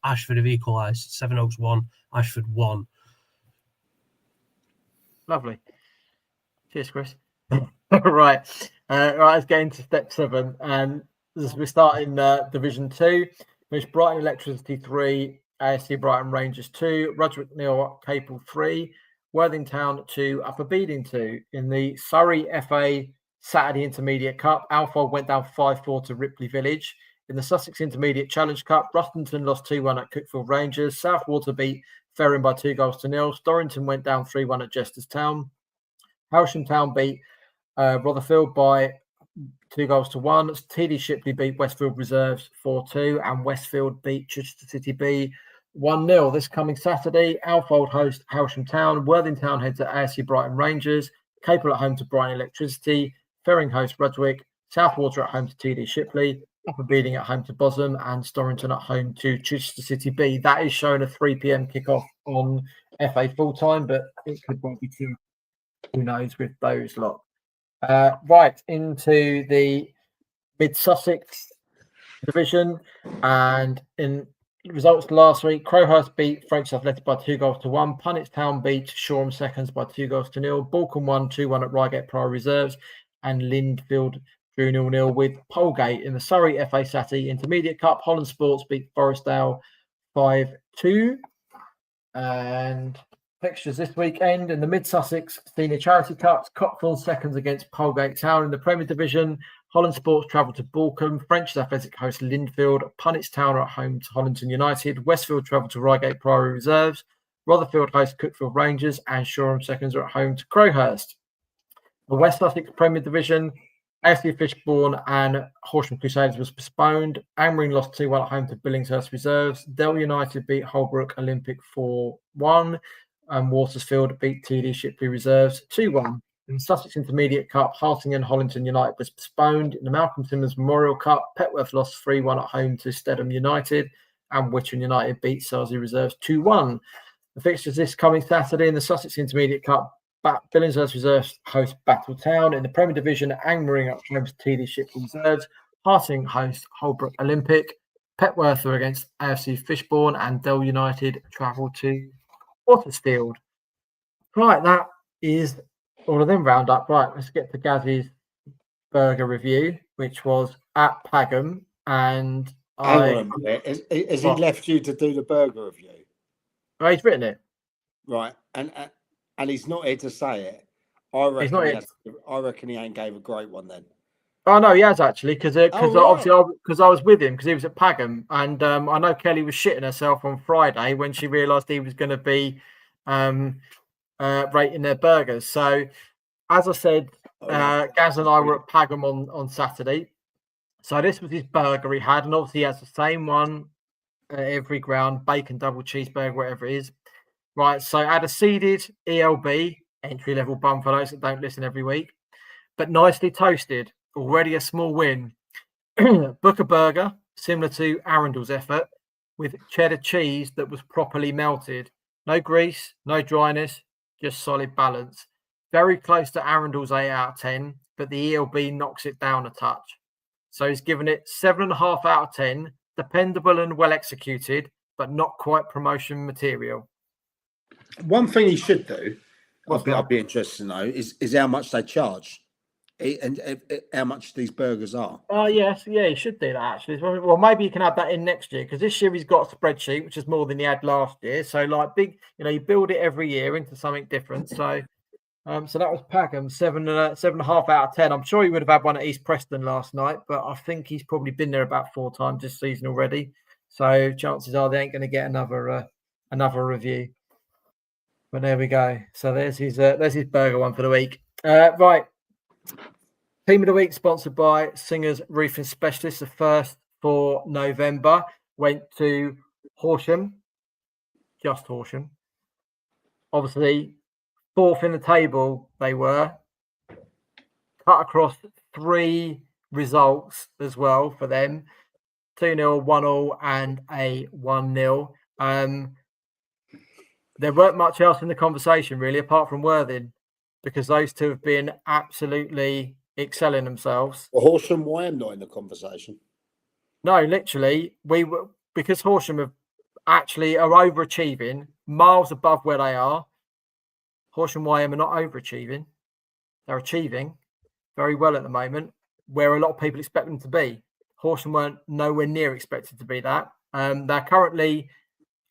Ashford have equalised, Sevenoaks 1, Ashford 1. Lovely. Cheers, Chris. Right. Let's get into step 7, and we're starting Division 2, which Brighton Electricity 3. ASC Brighton Rangers 2, Rudgwick 0, Capel 3, Worthingtown 2, Upper Beeding 2. In the Surrey FA Saturday Intermediate Cup, Alford went down 5-4 to Ripley Village. In the Sussex Intermediate Challenge Cup, Rustington lost 2-1 at Cookfield Rangers. Southwater beat Ferring by 2-0. Storrington went down 3-1 at Jesters Town. Howsham Town beat Rotherfield by 2-1. TD Shipley beat Westfield Reserves 4-2, and Westfield beat Chichester City B 1-0. This coming Saturday, Alfold host Howsham Town, Worthingtown heads at ASC Brighton Rangers, Capel at home to Brighton Electricity, Ferring host Rudgwick, Southwater at home to TD Shipley, Upper Beeding at home to Bosham, and Storrington at home to Chichester City B. That is showing a 3 p.m. kickoff on FA full time, but it could well be 2. Who knows with those lot. Right into the Mid Sussex division, and in results last week, Crowhurst beat French Athletic by 2-1. Punnett Town beat Shoreham Seconds by 2-0. Balcombe won 2-1 at Reigate Prior Reserves, and Lindfield drew 0-0 with Polegate. In the Surrey FA Saturday Intermediate Cup, Holland Sports beat Forestdale 5-2. And fixtures this weekend in the Mid Sussex Senior Charity Cups, Cockfield Seconds against Polegate Town. In the Premier Division, Holland Sports travel to Balcombe, French Athletic host Lindfield, Punnett Town are at home to Hollington United, Westfield travel to Reigate Priory Reserves, Rotherfield host Cookfield Rangers, and Shoreham Seconds are at home to Crowhurst. The West Sussex Premier Division, AFC Fishbourne and Horsham Crusaders was postponed. Angmering lost 2-1 at home to Billingshurst Reserves. Dell United beat Holbrook Olympic 4-1. And Watersfield beat TD Shipley Reserves 2-1. In the Sussex Intermediate Cup, Harting and Hollington United was postponed. In the Malcolm Simmons Memorial Cup, Petworth lost 3-1 at home to Stedham United, and Wittering United beat Salisbury Reserves 2-1. The fixtures this coming Saturday in the Sussex Intermediate Cup, Billingshurst Reserves host Battletown. In the Premier Division, Angmering at home to TD Shipley Reserves, Harting host Holbrook Olympic, Petworth are against AFC Fishbourne, and Dell United travel to Watersfield. Right, that is all of them round up. Right, let's get to Gazzy's burger review, which was at Pagham. And has he left you to do the burger review? Oh, he's written it. Right, and he's not here to say it. I reckon he ain't gave a great one then. Oh no, he has actually, because right. obviously because I was with him because he was at Pagham, and I know Kelly was shitting herself on Friday when she realised he was going to be rating their burgers. So, as I said, Gaz and I were at Pagham on Saturday. So this was his burger he had, and obviously he has the same one at every ground, bacon double cheeseburger, whatever it is. Right, so I had a seeded ELB, entry level bun for those that don't listen every week, but nicely toasted. Already a small win. Book a burger, similar to Arundel's effort, with cheddar cheese that was properly melted. No grease, no dryness, just solid balance. Very close to Arundel's 8 out of 10, but the ELB knocks it down a touch. So he's given it 7.5 out of 10, dependable and well executed, but not quite promotion material. One thing he should do, What's I'd be interested to know, is how much they charge and how much these burgers are. Oh, yes. Yeah, he should do that, actually. Well, maybe you can add that in next year, because this year he's got a spreadsheet, which is more than he had last year. So, like, big, you build it every year into something different. So, so that was Packham, 7.5 out of 10. I'm sure he would have had one at East Preston last night, but I think he's probably been there about 4 times this season already. So chances are they ain't going to get another review. But there we go. So there's his burger one for the week. Right. Team of the week sponsored by Singers Roofing Specialists. The first for November went to Horsham. Just Horsham. Obviously, 4th in the table they were. Cut across 3 results as well for them. 2-0, 1-1 and a 1-0. There weren't much else in the conversation, really, apart from Worthing, because those two have been absolutely excelling themselves. Well, Horsham, why am not in the conversation? No, literally, because Horsham are overachieving, miles above where they are. Horsham YM are not overachieving. They're achieving very well at the moment, where a lot of people expect them to be. Horsham weren't nowhere near expected to be that. They're currently,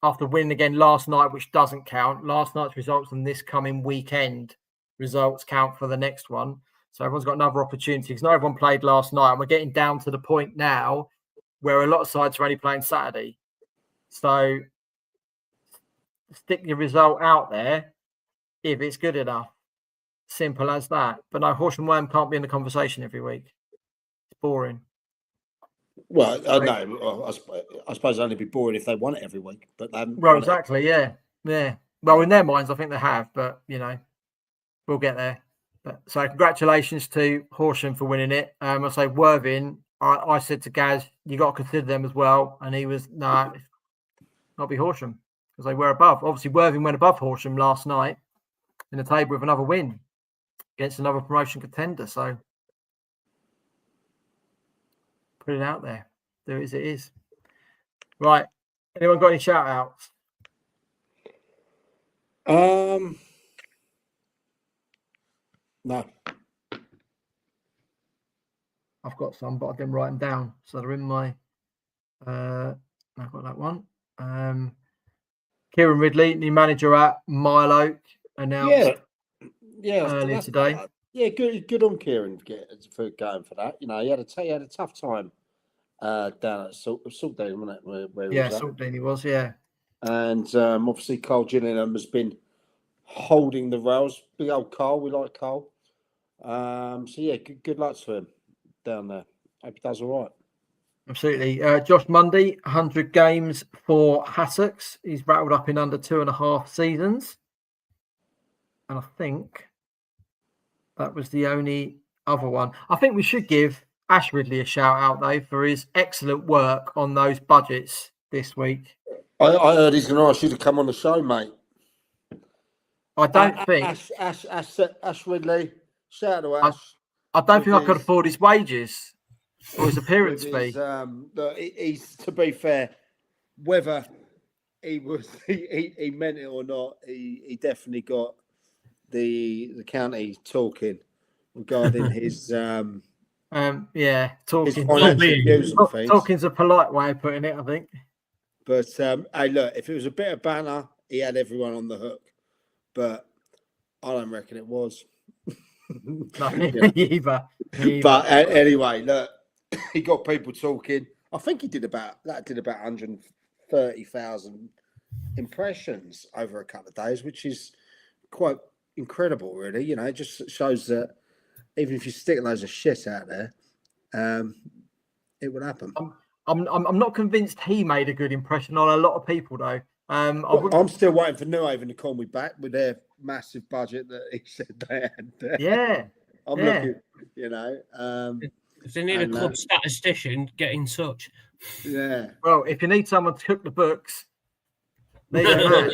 after winning again last night, which doesn't count, last night's results and this coming weekend results count for the next one. So everyone's got another opportunity, because not everyone played last night. And we're getting down to the point now where a lot of sides are only playing Saturday. So stick your result out there if it's good enough. Simple as that. But no, Horsham Worm can't be in the conversation every week. It's boring. Well, no, I suppose it'd only be boring if they won it every week. But well, exactly, yeah. Well, in their minds, I think they have, but we'll get there. But so, congratulations to Horsham for winning it. I say Worthing. I said to Gaz, you got to consider them as well, and he was not be Horsham, because they were above. Obviously, Worthing went above Horsham last night in the table with another win against another promotion contender. So put it out there. There it is. Right. Anyone got any shout outs? No. I've got some, but I didn't write them down. So they're in my I've got that one. Kieran Ridley, new manager at Mile Oak, announced earlier today. Yeah, good on Kieran for going for that. He had a tough time down at Saltdean, wasn't it? Where Saltdean he was, yeah. And obviously Carl Gillingham has been holding the rails. Big old Carl, we like Carl. So yeah, good luck to him down there. Hope he does all right. Absolutely. Josh Mundy, 100 games for Hassocks. He's rattled up in under 2.5 seasons. And I think that was the only other one. I think we should give Ash Ridley a shout out, though, for his excellent work on those budgets this week. I heard he's going to ask you to come on the show, mate. I don't think... Ash Ridley, shout out to Ash. I don't think I could afford his wages. Or his appearance fee. He's, to be fair, whether he meant it or not, he definitely got the county talking regarding his talking. His financial views and things. Talking's a polite way of putting it, I think. But hey, look, if it was a bit of banner, he had everyone on the hook. But I don't reckon it was. No, You know. either. But anyway, look, he got people talking. I think he did about 130,000 impressions over a couple of days, which is quite incredible, really. You know, it just shows that even if you stick loads of shit out there, it would happen. I'm not convinced he made a good impression on a lot of people, though. I'm still waiting for New Haven to call me back with their massive budget that he said they had. Yeah, I'm looking, you know. If they need a club statistician, get in touch. Yeah. Well, if you need someone to cook the books, there you go.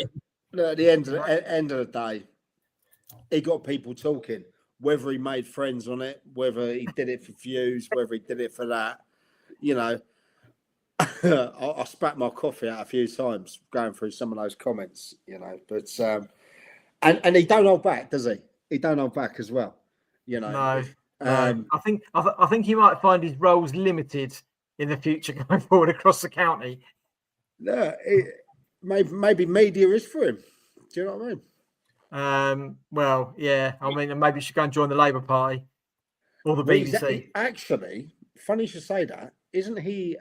Look, at the end of the day, he got people talking. Whether he made friends on it, whether he did it for views, whether he did it for that, you know. I spat my coffee out a few times going through some of those comments, you know. But and he don't hold back, does he? He don't hold back as well, you know. No. I think he might find his roles limited in the future going forward across the county. No, maybe media is for him. Do you know what I mean? Well, yeah. I mean, maybe he should go and join the Labour Party or the BBC. Actually, funny you should say that. Isn't he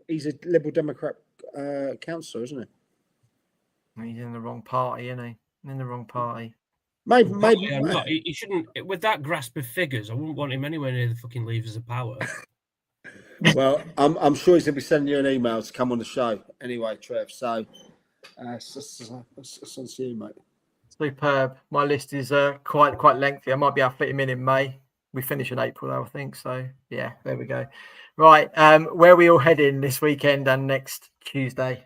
he's a Liberal Democrat councillor, isn't he? He's in the wrong party, isn't he? In the wrong party. Maybe. He shouldn't. With that grasp of figures, I wouldn't want him anywhere near the fucking levers of power. Well, I'm sure he's gonna be sending you an email to come on the show anyway, Trev. So, it's on to you, mate. Superb. My list is quite lengthy. I might be able to fit him in May. We finish in April, though, I think. So, yeah, there we go. Right, where are we all heading this weekend and next Tuesday?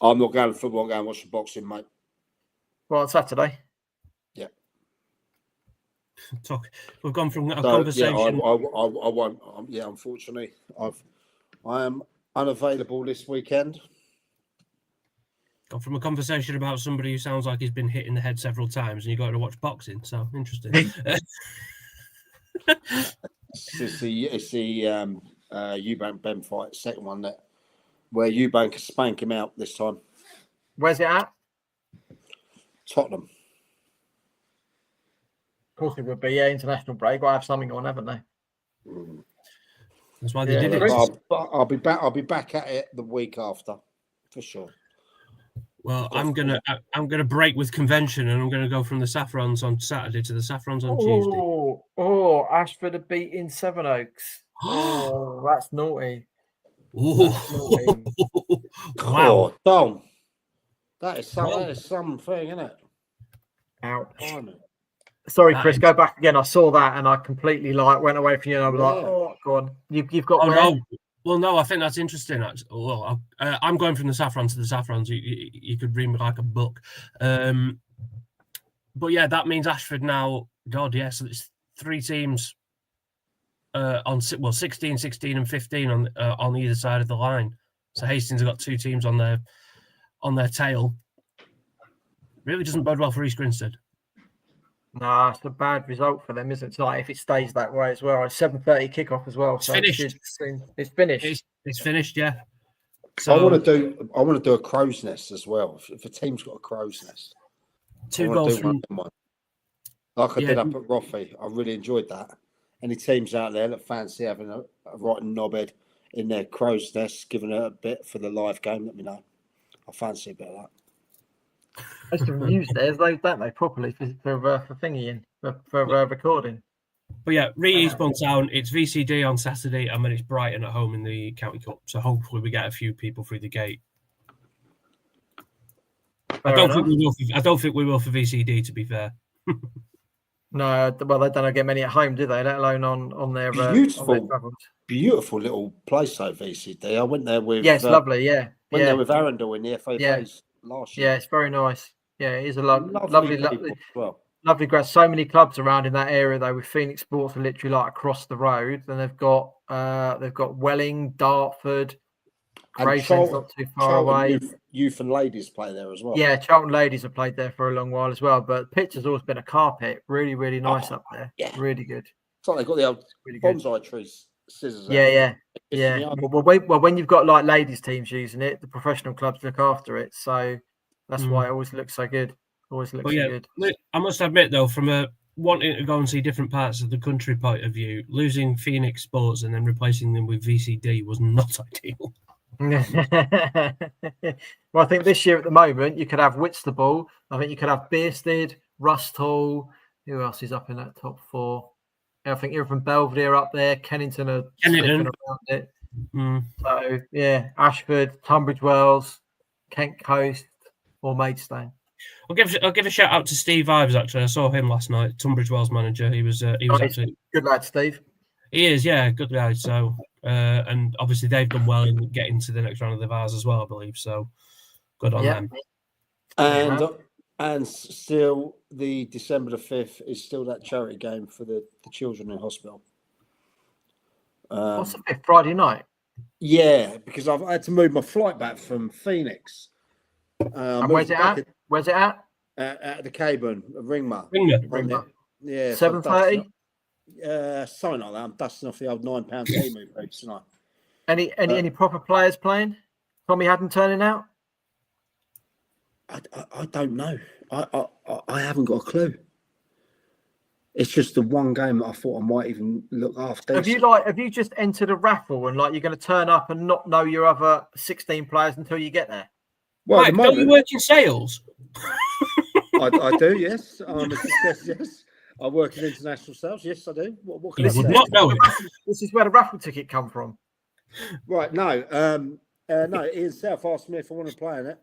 I'm not going to football. I'm going to watch the boxing, mate. Well, on Saturday. Yeah. We've gone from a conversation. Yeah, I won't. Yeah, unfortunately, I am unavailable this weekend. Gone from a conversation about somebody who sounds like he's been hit in the head several times, and you got to watch boxing. So interesting. It's the Eubank Ben fight, second one where Eubank can spank him out this time. Where's it at? Tottenham. Of course it would be. Yeah, international break. We'll have something on, haven't they? That's why they did it. I'll be back. I'll be back at it the week after, for sure. Well, I'm gonna break with convention, and I'm gonna go from the Saffrons on Saturday to the Saffrons on Tuesday. Oh, Ashford are beating Sevenoaks. Oh, that's naughty. Wow! Oh, Dom. That is something, isn't it? Ouch. Sorry, Chris. Go back again. I saw that and I completely went away from you. And I was like, "Oh, go on. You've got." No. Well, no, I think that's interesting. Actually, well, I'm going from the Saffrons to the Saffrons. You could read me like a book. But yeah, that means Ashford now. God, yes, so it's 3 teams on 16, 16, and 15 on either side of the line. So Hastings have got 2 teams on their tail. Really doesn't bode well for East Grinstead. No, it's a bad result for them, isn't it? Tonight, if it stays that way as well. It's 7:30 kickoff as well. It's finished. It's finished. It's finished, yeah. So I want to do a crow's nest as well. If a team's got a crow's nest, 2 goals from like I did up at Roffey. I really enjoyed that. Any teams out there that fancy having a rotten knobhead in their crow's nest, giving it a bit for the live game, let me know. I fancy a bit of that. I used to use theirs, don't they, properly for thingying, for recording. But yeah, Eastbourne Town, it's VCD on Saturday, and then it's Brighton at home in the County Cup. So hopefully we get a few people through the gate. I don't think we will for VCD, to be fair. No, well, they don't get many at home, do they? Let alone on their beautiful little place, though, VCD. I went there with it's lovely. Yeah, went there with Arundel in the FA Plays last year. Yeah, it's very nice. Yeah, it is a lovely grass. So many clubs around in that area, though. With Phoenix Sports are literally like across the road. Then they've got Welling, Dartford, Grayson's not too far away. Youth and ladies play there as well. Yeah, Charlton ladies have played there for a long while as well. But the pitch has always been a carpet. Really, really nice up there. Yeah, really good. It's like they've got the old bonsai trees, scissors. Yeah. Well, when you've got like ladies teams using it, the professional clubs look after it. So that's why it always looks so good. Always looks so good. I must admit, though, from a wanting to go and see different parts of the country point of view, losing Phoenix Sports and then replacing them with VCD was not ideal. Well, I think this year at the moment you could have Whitstable. I think you could have Bearsted, Rusthall. Who else is up in that top four? I think you're from Belvedere up there. Kennington are sniffing around it. So yeah, Ashford, Tunbridge Wells, Kent Coast, or Maidstone. I'll give a shout out to Steve Ives. Actually, I saw him last night. Tunbridge Wells manager. He was actually good lad, Steve. He is, yeah, good guy. So and obviously they've done well in getting to the next round of the Vars as well, I believe. So good on them. And still, the December the 5th is still that charity game for the children in hospital. What's the 5th? Friday night? Yeah, because I've had to move my flight back from Phoenix. And where's it at? Where's it at? At the Caburn, Ringmer. Ringmer. Yeah. 7:30? Something like that. I'm dusting off the old £9 emu boots tonight. Any proper players playing? Tommy Haddon turning out? I don't know. I haven't got a clue. It's just the one game that I thought I might even look after. Have you just entered a raffle and you're going to turn up and not know your other 16 players until you get there? Well, Mike, don't you work in sales? I do, yes. Yes. I work in international sales. Yes, I do. What can I say? Not know it. This is where the raffle ticket come from. Right. No. No. Ian South asked me if I wanted to play in it,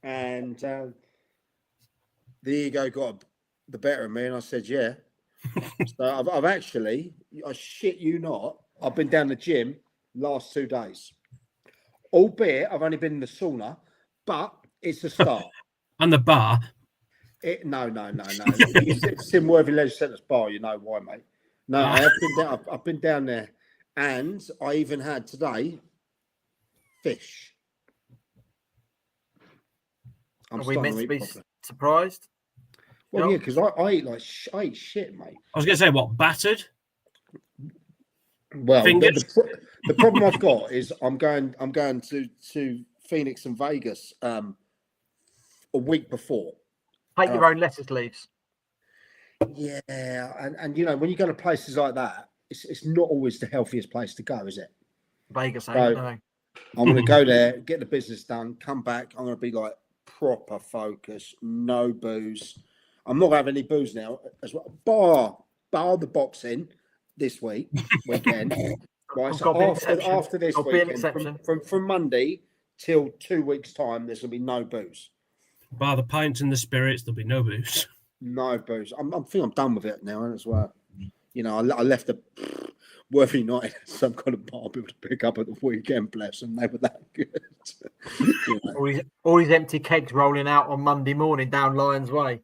and the ego got the better of me, and I said yeah. So I've actually, I shit you not, I've been down the gym last 2 days. Albeit I've only been in the sauna, but it's a start. And the bar. No. It's in Worthy Leisure Centre's bar. You know why, mate? No, I have been down. I've been down there, and I even had today fish. Are we meant to be surprised? Well, yeah, because I eat shit, mate. I was going to say what, battered? Well, the problem I've got is I'm going to Phoenix and Vegas a week before. Take your own lettuce leaves. Yeah, and you know, when you go to places like that, it's not always the healthiest place to go, is it? Vegas, I know. I'm going to go there, get the business done, come back. I'm going to be like proper focus, no booze. I'm not going to have any booze now as well. Bar the boxing this weekend. Right, so after this weekend, from Monday till 2 weeks' time, there's going to be no booze. Bar the pints and the spirits, there'll be no booze. No booze. I think I'm done with it now as well. You know, I left a Worthy United some kind of bar people to pick up at the weekend, bless them. They were that good. You know. all these empty kegs rolling out on Monday morning down Lions Way.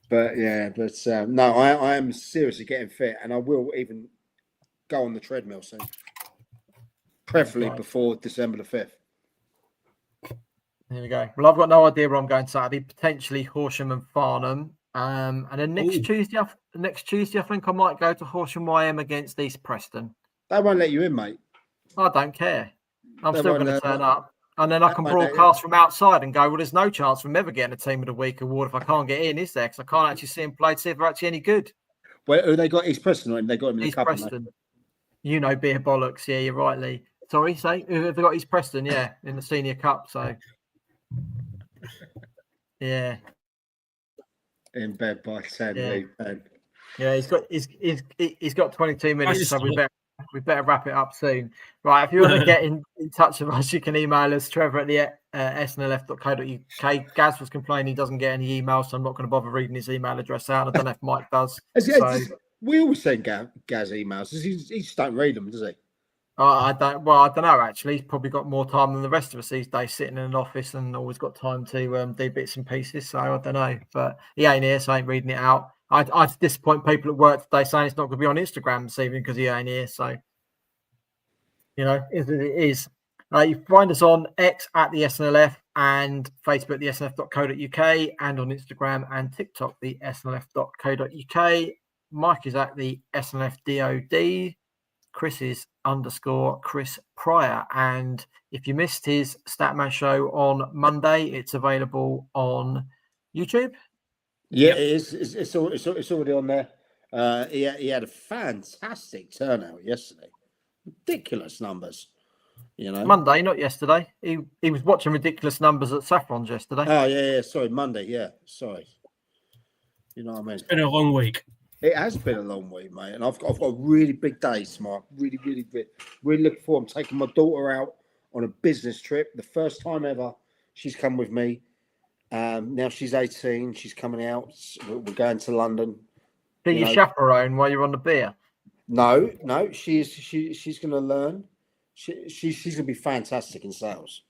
But no, I am seriously getting fit, and I will even go on the treadmill soon. Preferably before December the 5th. There we go. Well, I've got no idea where I'm going Saturday. Potentially Horsham and Farnham. And then next Tuesday, I think I might go to Horsham YM against East Preston. They won't let you in, mate. I don't care. I'm still going to turn up. And then I can broadcast from outside and go, well, there's no chance from ever getting a Team of the Week award if I can't get in, is there? Because I can't actually see them play to see if they're actually any good. Well, who they got East Preston on? They got him in East the cup. Preston. You know, beer bollocks. Yeah, you're right, Lee. Sorry, say who have they got? East Preston, yeah, in the Senior Cup. So, yeah. In bed by 10. Yeah, he's got 22 minutes, so we better wrap it up soon. Right, if you want to get in touch with us, you can email us, Trevor at SNLF.co.uk. Gaz was complaining he doesn't get any emails, so I'm not going to bother reading his email address out. I don't know if Mike does. We always send Gaz emails. He just don't read them, does he? I don't know, actually. He's probably got more time than the rest of us these days, sitting in an office and always got time to do bits and pieces. So I don't know. But he ain't here, so I ain't reading it out. I'd disappoint people at work today saying it's not going to be on Instagram this evening because he ain't here. So, you know, it is. You can find us on X at the SNLF and Facebook, the SNLF.co.uk, and on Instagram and TikTok, the SNLF.co.uk. Mike is at the SNLF DOD. Chris is _Chris Pryor. And if you missed his Statman show on Monday, it's available on YouTube. Yeah, Yep. it is. It's already on there. He had a fantastic turnout yesterday. Ridiculous numbers. You know. Monday, not yesterday. He was watching ridiculous numbers at Saffron's yesterday. Oh yeah. Sorry, Monday. Yeah, sorry. You know what I mean? It's been a long week. It has been a long week, mate, and I've got a really big day tomorrow. Really looking forward. I'm taking my daughter out on a business trip. The first time ever she's come with me. Now she's 18. She's coming out. We're going to London. Do you chaperone while you're on the beer? No. She's going to learn. She's going to be fantastic in sales.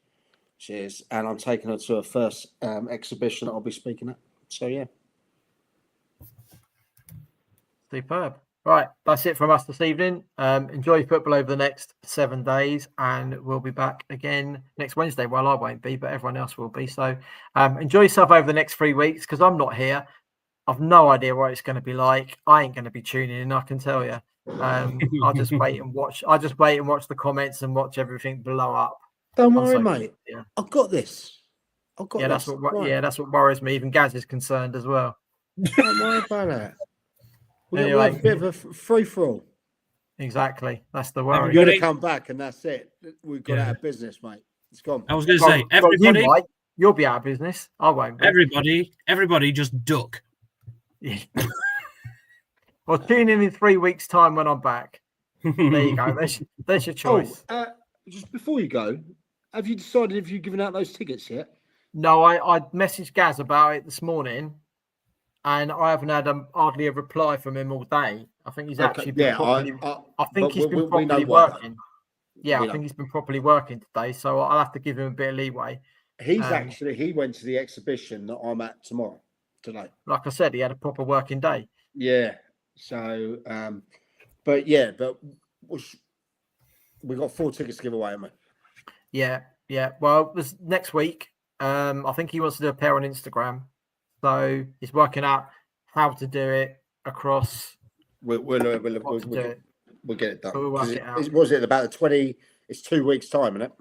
She is, and I'm taking her to her first exhibition that I'll be speaking at. So yeah. Superb. Right, that's it from us this evening. Enjoy football over the next 7 days, and we'll be back again next Wednesday. Well, I won't be, but everyone else will be. So enjoy yourself over the next 3 weeks, because I'm not here. I've no idea what it's going to be like. I ain't going to be tuning in, I can tell you. I'll just wait and watch. I'll just wait and watch the comments and watch everything blow up. Don't worry, mate. Yeah. I've got this. That's what worries me. Even Gaz is concerned as well. Don't worry about that. Anyway. We'll have a bit of a free for all. Exactly. That's the worry. You're going to come back, and that's it. We've got out of business, mate. It's gone. I was going to say, everybody, you'll be out of business. I won't be. Everybody just duck. Yeah. Well, tune in 3 weeks' time when I'm back. There you go. There's your choice. Just before you go, have you decided if you've given out those tickets yet? No, I messaged Gaz about it this morning, and I haven't had hardly a reply from him all day. I think he's actually been properly. I think he's been properly working. Yeah, I think he's been properly working today, so I'll have to give him a bit of leeway. He went to the exhibition that I'm at today. Like I said, he had a proper working day. Yeah. So, but we got 4 tickets to give away, haven't we? Yeah. Well, it was next week. I think he wants to do a pair on Instagram, so he's working out how to do it across. We'll get it done. We'll work it out. Was it about the 20? It's 2 weeks' time, isn't it?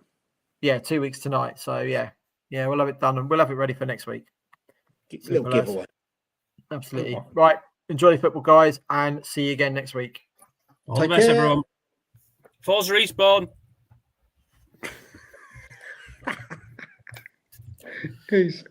Yeah, 2 weeks tonight. So yeah, we'll have it done and we'll have it ready for next week. Little giveaway. Absolutely. Right. Enjoy the football, guys, and see you again next week. All the best, everyone. Forza Respawn. Peace.